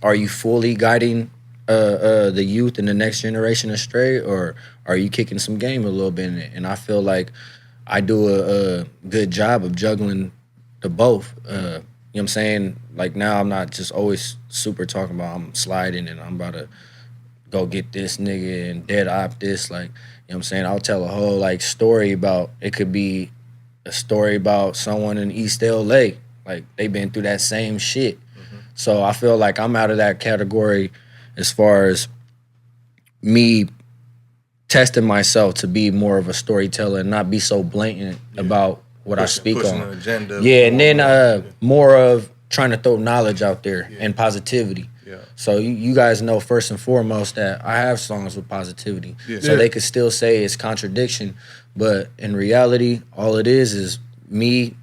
are you fully guiding the youth and the next generation astray, or are you kicking some game a little bit in it? And I feel like I do a good job of juggling the both. You know what I'm saying? Like now I'm not just always super talking about I'm sliding and I'm about to go get this nigga and dead op this. Like, you know what I'm saying? I'll tell a whole like story about, it could be a story about someone in East LA. Like they been through that same shit. So I feel like I'm out of that category as far as me testing myself to be more of a storyteller and not be so blatant about what I speak pushing on. an agenda. Yeah, and then more of trying to throw knowledge out there and positivity. Yeah. So you guys know first and foremost that I have songs with positivity. Yeah. So they could still say it's contradiction, but in reality, all it is me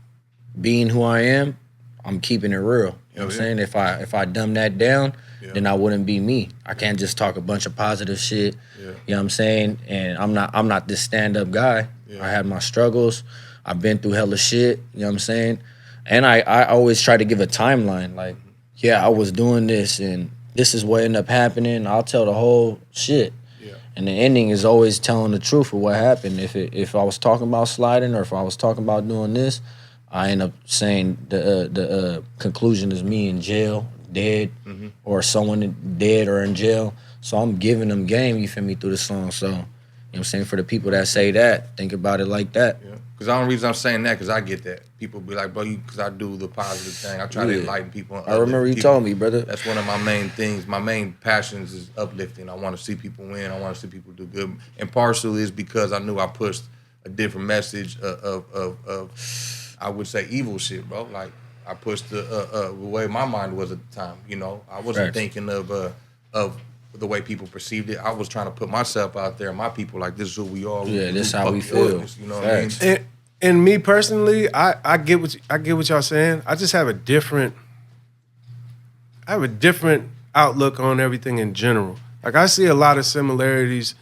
being who I am. I'm keeping it real. You know what I'm saying? If I dumb that down, then I wouldn't be me. I can't just talk a bunch of positive shit. Yeah. You know what I'm saying? And I'm not this stand-up guy. Yeah. I had my struggles. I've been through hella shit. You know what I'm saying? And I always try to give a timeline. Like, yeah, I was doing this and this is what ended up happening. I'll tell the whole shit. Yeah. And the ending is always telling the truth of what happened. If I was talking about sliding or if I was talking about doing this, I end up saying the conclusion is me in jail, dead, or someone dead or in jail. So I'm giving them game, you feel me, through the song. So, you know what I'm saying? For the people that say that, think about it like that. Yeah. Because the only reason I'm saying that, because I get that. People be like, bro, because I do the positive thing. I try to enlighten people. I remember you told me, brother. That's one of my main things. My main passions is uplifting. I want to see people win. I want to see people do good. And partially is because I knew I pushed a different message of I would say evil shit, bro. Like I pushed the way my mind was at the time. You know, I wasn't thinking of the way people perceived it. I was trying to put myself out there, my people, like this is who we are. Yeah, this is how we feel. You know what I mean? And me personally, I get what y'all saying. I just have a different outlook on everything in general. Like I see a lot of similarities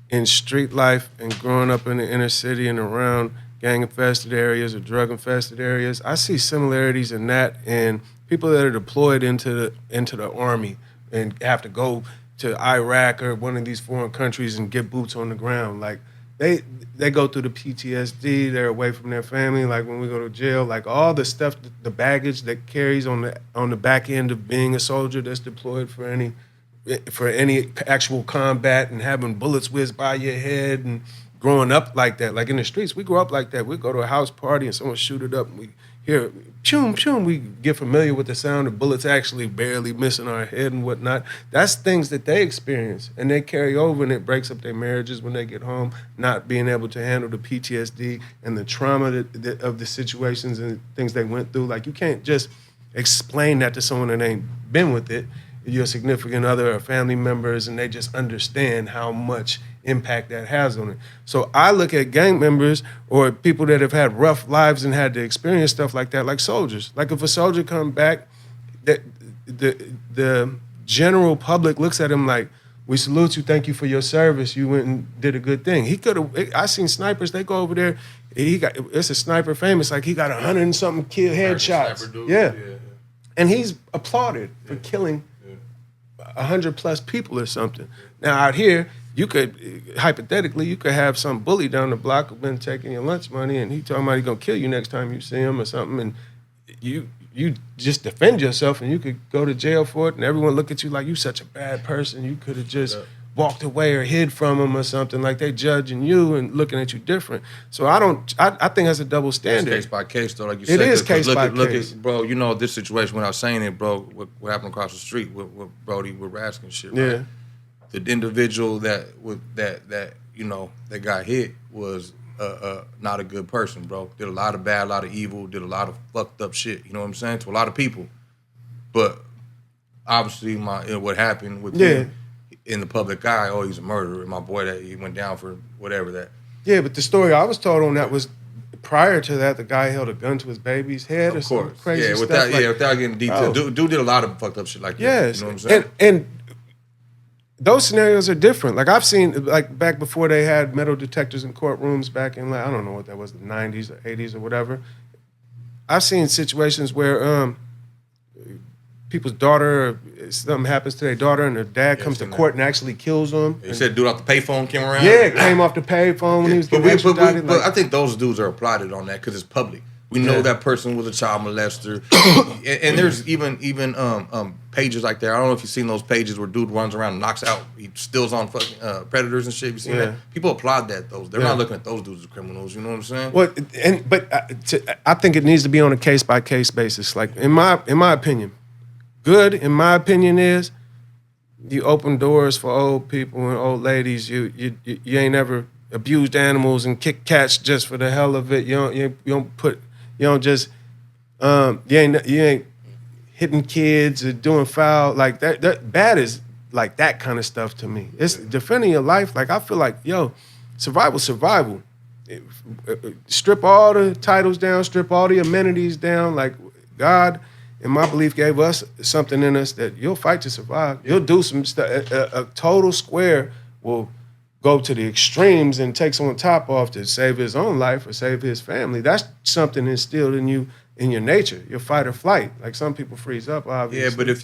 in street life and growing up in the inner city and around gang-infested areas or drug-infested areas. I see similarities in that and people that are deployed into the army and have to go to Iraq or one of these foreign countries and get boots on the ground. Like they go through the PTSD, they're away from their family, like when we go to jail, like all the stuff, the baggage that carries on the back end of being a soldier that's deployed for any actual combat and having bullets whiz by your head and growing up like that. Like in the streets, we grew up like that. We go to a house party and someone shoot it up and we hear choom, choom. We get familiar with the sound of bullets actually barely missing our head and whatnot. That's things that they experience and they carry over, and it breaks up their marriages when they get home, not being able to handle the PTSD and the trauma of the situations and things they went through. Like you can't just explain that to someone that ain't been with it, your significant other or family members, and they just understand how much impact that has on it. So I look at gang members or people that have had rough lives and had to experience stuff like that, like soldiers. Like if a soldier come back, the general public looks at him like, we salute you, thank you for your service, you went and did a good thing. He could have, I seen snipers, they go over there, it's a sniper famous, like he got 100 and something kill headshots. Yeah. And he's applauded for killing 100 plus people or something. Now out here, you could, hypothetically, you could have some bully down the block who been taking your lunch money and he talking about he gonna kill you next time you see him or something, and you just defend yourself and you could go to jail for it and everyone look at you like you such a bad person. You could have just walked away or hid from them or something, like they judging you and looking at you different. So I think that's a double standard. It's case by case though, like you said. It is case by look case. at, bro, you know this situation when I was saying it, bro, what happened across the street with Brody with Rask and shit, right? Yeah. The individual that you know that got hit was not a good person, bro. Did a lot of bad, a lot of evil, did a lot of fucked up shit. You know what I'm saying, to a lot of people. But obviously, what happened with him in the public eye, oh, he's a murderer. My boy, that he went down for whatever that. Yeah, but the story I was told on that was prior to that, the guy held a gun to his baby's head or some crazy stuff. Without getting detailed. Dude did a lot of fucked up shit like that. Yes. You know what I'm saying? And those scenarios are different. Like I've seen, like back before they had metal detectors in courtrooms back in, like, I don't know what that was, the 90s or 80s or whatever. I've seen situations where people's daughter, something happens to their daughter and their dad comes to court and actually kills them. You said dude off the payphone came around? Yeah, came off the payphone when he was getting extradited. But I think those dudes are applauded on that because it's public. We know that person was a child molester. and there's even pages like that. I don't know if you've seen those pages where dude runs around and knocks out, he steals on fucking predators and shit. You seen that? People applaud that, though. They're not looking at those dudes as criminals. You know what I'm saying? Well, I think it needs to be on a case-by-case basis. Like, in my opinion, good, in my opinion, is you open doors for old people and old ladies. You ain't ever abused animals and kicked cats just for the hell of it. You ain't hitting kids or doing foul like that. That bad is like that kind of stuff to me. It's defending your life. Like I feel like survival. Strip all the titles down, strip all the amenities down. Like God, in my belief, gave us something in us that you'll fight to survive. You'll do some stuff. A total square will go to the extremes and take someone's top off to save his own life or save his family. That's something instilled in you, in your nature, your fight or flight. Like some people freeze up, obviously. Yeah, but if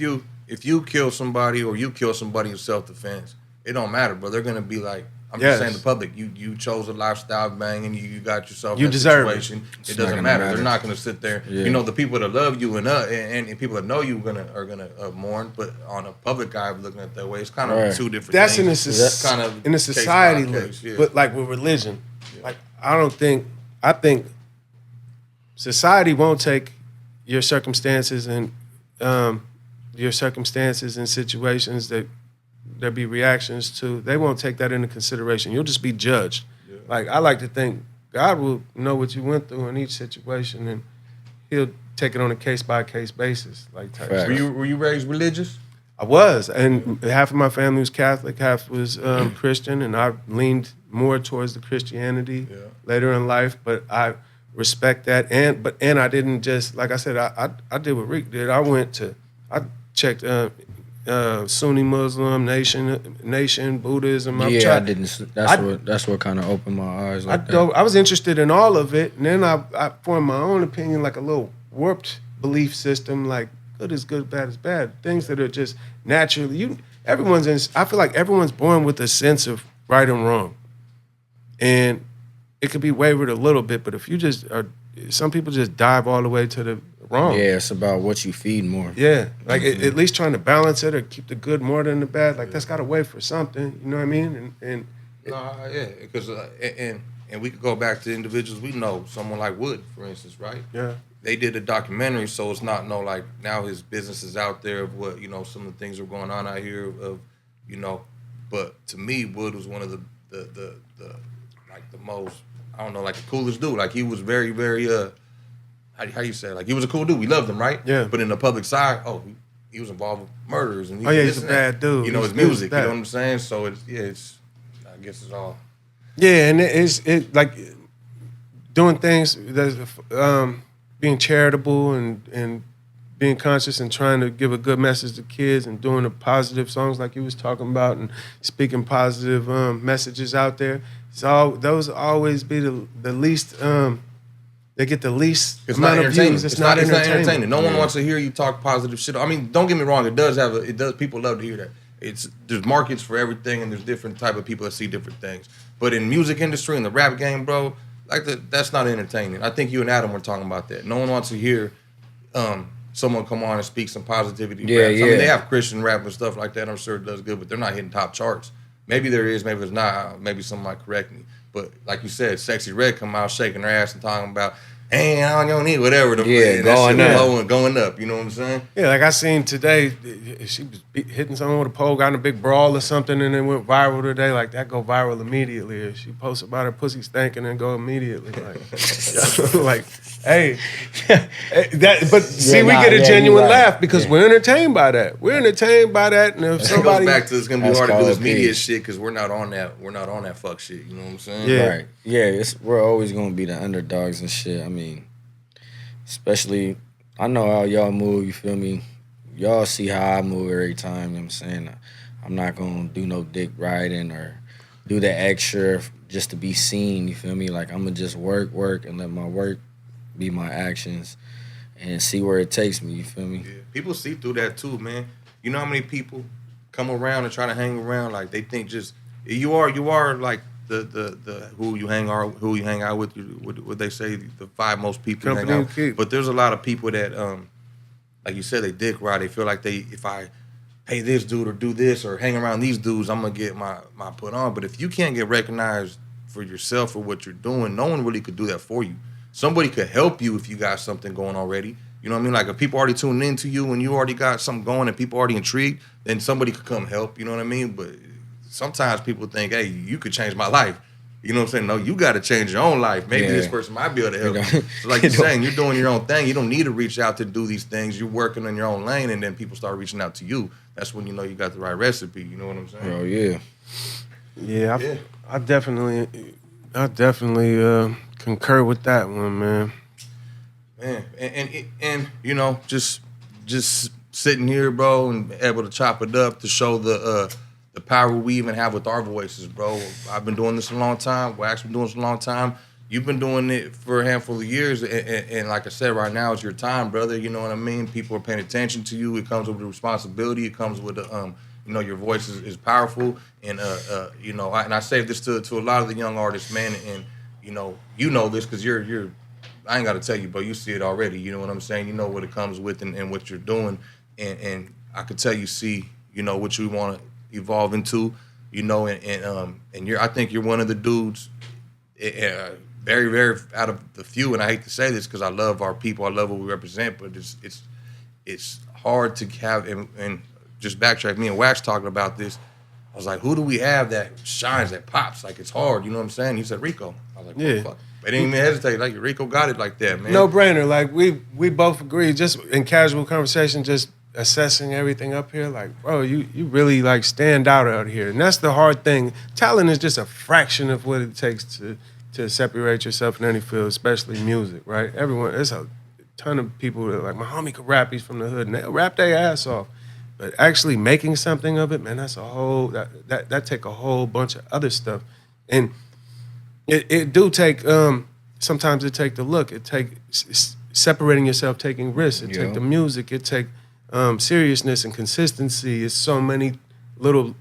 you kill somebody or you kill somebody in self-defense, it don't matter, bro. They're gonna be like, I'm just saying, the public. You chose a lifestyle banging. You got yourself in a situation. It doesn't matter. They're not gonna sit there. Yeah. You know, the people that love you and people that know you are gonna mourn. But on a public eye, looking at it that way, it's kind of two different. That's things. That's kind of in a society look. Yeah. But like with religion, like I think society won't take your circumstances and situations that there be reactions to, they won't take that into consideration. You'll just be judged. Yeah. Like I like to think God will know what you went through in each situation and he'll take it on a case-by-case basis. Like were you raised religious? I was, and half of my family was Catholic, half was Christian, and I leaned more towards the Christianity later in life, but I respect that. And I didn't just, like I said, I did what Rick did. I checked Sunni Muslim, nation, Buddhism. That's what kind of opened my eyes. I was interested in all of it, and then I formed my own opinion, like a little warped belief system, like good is good, bad is bad. Things that are just naturally. I feel like everyone's born with a sense of right and wrong, and it could be wavered a little bit. But if you just some people just dive all the way to the wrong. Yeah, it's about what you feed more. Yeah, like at least trying to balance it or keep the good more than the bad. Like that's got to weigh for something. You know what I mean? Because and we could go back to individuals we know. Someone like Wood, for instance, right? Yeah. They did a documentary, so it's not like now his business is out there of what some of the things that are going on out here of But to me, Wood was one of the like the most, I don't know, like the coolest dude. Like he was very, very how you say it? Like he was a cool dude. We loved him, right? Yeah. But in the public side, he was involved with murders and he's a bad dude. His music. You know what I'm saying? So it's I guess it's all. Yeah, and it's like doing things that's being charitable and being conscious and trying to give a good message to kids and doing the positive songs like you was talking about and speaking positive messages out there. So those always be the least. They get the least amount of views. It's not entertaining. No one wants to hear you talk positive shit. I mean, don't get me wrong. It does. People love to hear that. There's markets for everything, and there's different type of people that see different things. But in music industry, in the rap game, bro, that's not entertaining. I think you and Adam were talking about that. No one wants to hear someone come on and speak some positivity. Yeah, raps. I mean, they have Christian rap and stuff like that. I'm sure it does good, but they're not hitting top charts. Maybe there is, maybe there's not. Maybe someone might correct me. But like you said, Sexy Red come out shaking her ass and talking about, hey, I don't need whatever. Going up. You know what I'm saying? Yeah, like I seen today, she was hitting someone with a pole, got in a big brawl or something, and it went viral today. Like that go viral immediately. Or she posted about her pussy stinking and go immediately. Like, like, hey, but see, we get a genuine laugh because we're entertained by that. We're entertained by that, and if somebody goes back to it's gonna be hard to do this media shit because we're not on that. We're not on that fuck shit. You know what I'm saying? Yeah. Right. Yeah, we're always gonna be the underdogs and shit. I mean, especially I know how y'all move. You feel me? Y'all see how I move every time. You know what I'm saying? I'm not gonna do no dick riding or do the extra just to be seen. You feel me? Like I'm gonna just work, and let my work be my actions, and see where it takes me. You feel me? Yeah. People see through that too, man. You know how many people come around and try to hang around like they think just you are like the who you hang out with. What they say the 5 most people you hang Company out. you keep. But there's a lot of people that like you said, they dick ride. They feel like if I pay this dude or do this or hang around these dudes, I'm gonna get my put on. But if you can't get recognized for yourself for what you're doing, no one really could do that for you. Somebody could help you if you got something going already. You know what I mean? Like if people already tuned into you and you already got something going and people already intrigued, then somebody could come help. You know what I mean? But sometimes people think, hey, you could change my life. You know what I'm saying? No, you got to change your own life. Maybe this person might be able to help you. So like you're saying, you're doing your own thing. You don't need to reach out to do these things. You're working in your own lane, and then people start reaching out to you. That's when you know you got the right recipe. You know what I'm saying? Oh yeah. Yeah, I definitely concur with that one, man. Man, and you know, just sitting here, bro, and able to chop it up to show the power we even have with our voices, bro. I've been doing this a long time. Wax been doing this a long time. You've been doing it for a handful of years, and like I said, right now is your time, brother. You know what I mean? People are paying attention to you. It comes with the responsibility. It comes with the you know, your voice is powerful, and you know, I say this to a lot of the young artists, man, and you know this because you're. I ain't got to tell you, but you see it already. You know what I'm saying? You know what it comes with and what you're doing, and I could tell you see, you know, what you want to evolve into, you know, and I think you're one of the dudes, very, very out of the few, and I hate to say this because I love our people, I love what we represent, but it's hard to have, and just backtrack, me and Wax talking about this, I was like, who do we have that shines, that pops? Like, it's hard, you know what I'm saying? He said, Rico. I was like, yeah. Fuck. They didn't even hesitate, like, Rico got it like that, man. No brainer. Like we both agree, just in casual conversation, just assessing everything up here, like, bro, you really like stand out here. And that's the hard thing. Talent is just a fraction of what it takes to separate yourself in any field, especially music, right? Everyone, there's a ton of people that like, my homie could rap, he's from the hood, and they'll rap their ass off. But actually making something of it, man, that's a whole, that take a whole bunch of other stuff. And it do take, sometimes it take the look, it take separating yourself, taking risks, it take the music, it take seriousness and consistency. It's so many little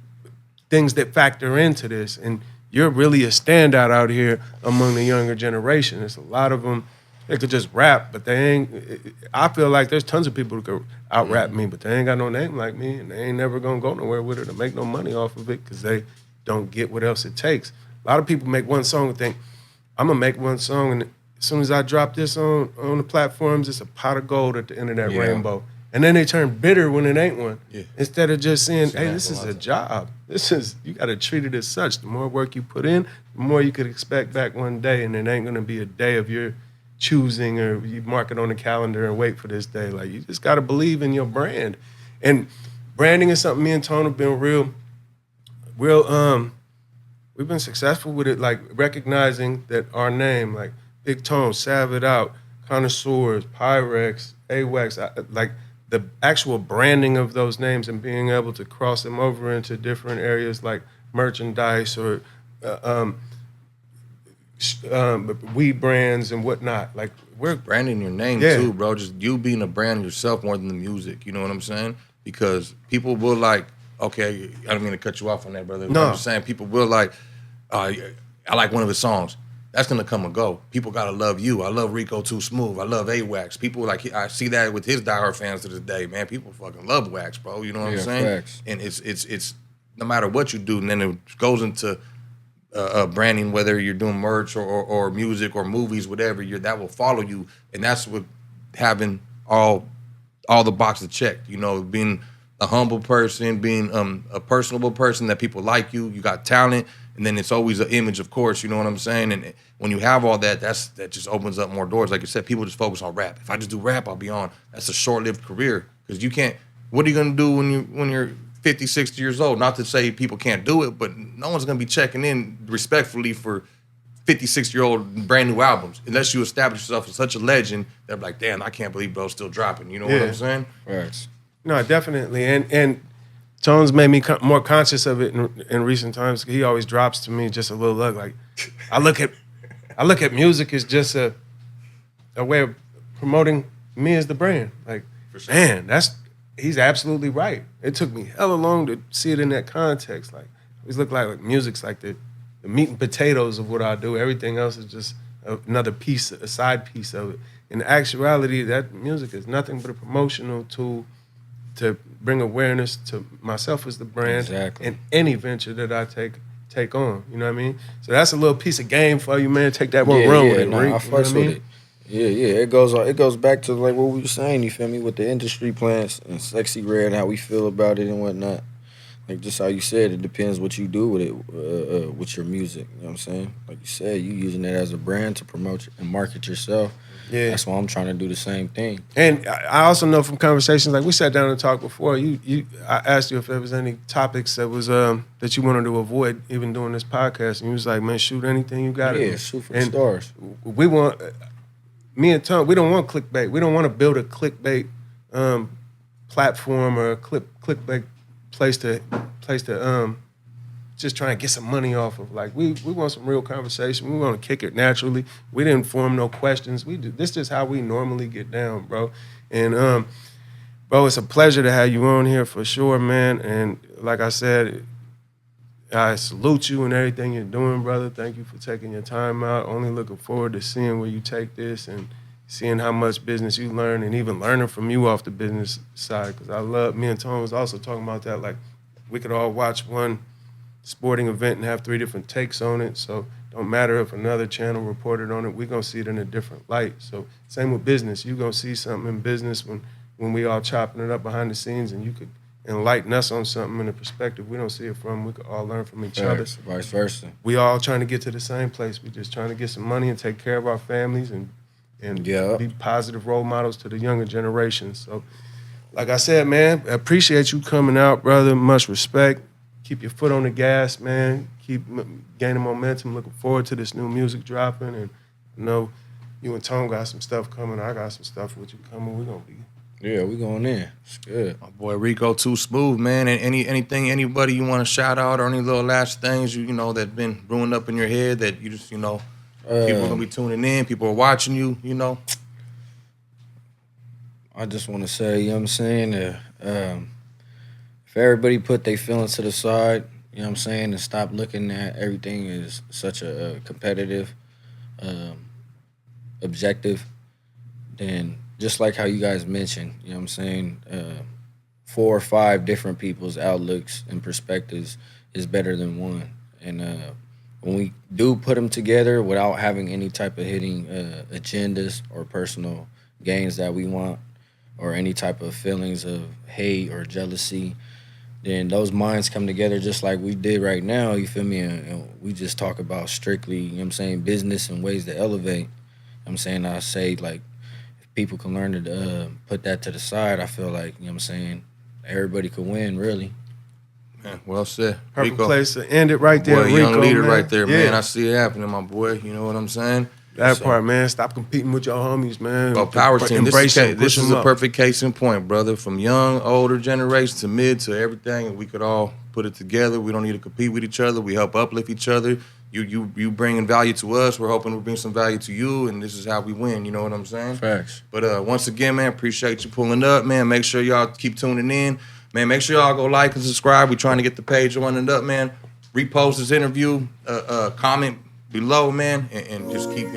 things that factor into this. And you're really a standout out here among the younger generation. There's a lot of them, they could just rap, but they ain't, I feel like there's tons of people who could out-rap me, but they ain't got no name like me, and they ain't never gonna go nowhere with it or make no money off of it because they don't get what else it takes. A lot of people make one song and think, I'm gonna make one song, and as soon as I drop this on the platforms, it's a pot of gold at the end of that rainbow. And then they turn bitter when it ain't one. Yeah. Instead of just saying, hey, this is a job. You gotta treat it as such. The more work you put in, the more you could expect back one day, and it ain't gonna be a day of your choosing or you mark it on the calendar and wait for this day. Like, you just gotta believe in your brand. And branding is something me and Tone have been real, we've been successful with it, like recognizing that our name, like Big Tone, Sav It Out, Connoisseurs, Pyrex, AWAX, like the actual branding of those names and being able to cross them over into different areas like merchandise or weed brands and whatnot. Like, we're branding your name too, bro. Just you being a brand yourself more than the music. You know what I'm saying? Because people will like, okay, I don't mean to cut you off on that, brother. No. I'm just saying people will like, I like one of his songs. That's gonna come and go. People gotta love you. I love Rico too, Smoove. I love AWAX. People like, I see that with his diehard fans to this day, man. People fucking love Wax, bro. You know what I'm saying? Facts. And it's no matter what you do, and then it goes into branding, whether you're doing merch or music or movies, whatever, that will follow you. And that's what having all the boxes checked. You know, being a humble person, being a personable person that people like you. You got talent. And then it's always an image, of course, you know what I'm saying? And when you have all that, that just opens up more doors. Like I said, people just focus on rap. If I just do rap, I'll be on. That's a short-lived career. Because you can't, what are you going to do when you're 50, 60 years old? Not to say people can't do it, but no one's going to be checking in respectfully for 56-year-old brand new albums. Unless you establish yourself as such a legend, they're like, damn, I can't believe bro's still dropping. You know what I'm saying? Right. No, definitely. And Tones made me more conscious of it in recent times. He always drops to me just a little look. Like I look at music as just a way of promoting me as the brand. Like, sure. Man, he's absolutely right. It took me hella long to see it in that context. Like, it always look like music's like the meat and potatoes of what I do. Everything else is just another piece, a side piece of it. In actuality, that music is nothing but a promotional tool to bring awareness to myself as the brand and any venture that I take on. You know what I mean? So that's a little piece of game for you, man. Take that one, run with it. I fucks with it. Yeah. It goes back to like what we were saying. You feel me, with the industry plants and Sexy Red, how we feel about it and whatnot. Like just how you said, it depends what you do with it, with your music. You know what I'm saying? Like you said, you using it as a brand to promote and market yourself. Yeah, that's why I'm trying to do the same thing. And I also know from conversations, like we sat down and talked before. I asked you if there was any topics that was that you wanted to avoid even doing this podcast, and you was like, "Man, shoot anything you got." Yeah, shoot for the stars. We want me and Tom. We don't want clickbait. We don't want to build a clickbait platform or a clickbait place to just try and get some money off of. Like we want some real conversation. We want to kick it naturally. We didn't form no questions. This is just how we normally get down, bro. And bro, it's a pleasure to have you on here for sure, man. And like I said, I salute you and everything you're doing, brother. Thank you for taking your time out. Only looking forward to seeing where you take this and seeing how much business you learn, and even learning from you off the business side. Because me and Tom was also talking about that. Like, we could all watch one sporting event and have 3 different takes on it. So don't matter if another channel reported on it, we're going to see it in a different light. So same with business. You're going to see something in business when we all chopping it up behind the scenes, and you could enlighten us on something in a perspective we don't see it from. We could all learn from each other. Vice versa. We all trying to get to the same place. We just trying to get some money and take care of our families and be positive role models to the younger generation. So, like I said, man, I appreciate you coming out, brother. Much respect. Keep your foot on the gas, man. Keep gaining momentum. Looking forward to this new music dropping. And I know you and Tom got some stuff coming. I got some stuff with you coming. We're going to be... Yeah, we going in. It's good. My boy Rico, too Smoove, man. And anybody you want to shout out, or any little last things you know that been brewing up in your head that you just, people are gonna be tuning in, people are watching you, I just want to say, you know what I'm saying, if everybody put their feelings to the side, you know what I'm saying, and stop looking at everything as such a competitive objective, then just like how you guys mentioned, you know what I'm saying, 4 or 5 different people's outlooks and perspectives is better than one. And when we do put them together without having any type of hitting agendas or personal gains that we want, or any type of feelings of hate or jealousy, then those minds come together just like we did right now, you feel me? And we just talk about strictly, you know what I'm saying, business and ways to elevate. You know what I'm saying? I say, like, if people can learn to put that to the side, I feel like, you know what I'm saying, everybody could win, really. Man, well said. Perfect Rico. place to end it right there, boy, Rico, young leader man. right there, man. I see it happening, my boy. You know what I'm saying? That part, man. Stop competing with your homies, man. Oh, power team. This is a up. perfect case in point, brother. From young, older generation to mid to everything, and we could all put it together. We don't need to compete with each other. We help uplift each other. You bringing value to us. We're hoping we bring some value to you, and this is how we win. You know what I'm saying? Facts. But once again, man, appreciate you pulling up, man. Make sure y'all keep tuning in. Man, make sure y'all go like and subscribe. We're trying to get the page running up, man. Repost this interview, comment below, man, and just keep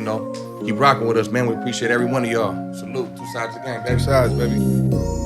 rocking with us, man. We appreciate every one of y'all. Salute. 2 sides of the game, baby. 2 sides, baby.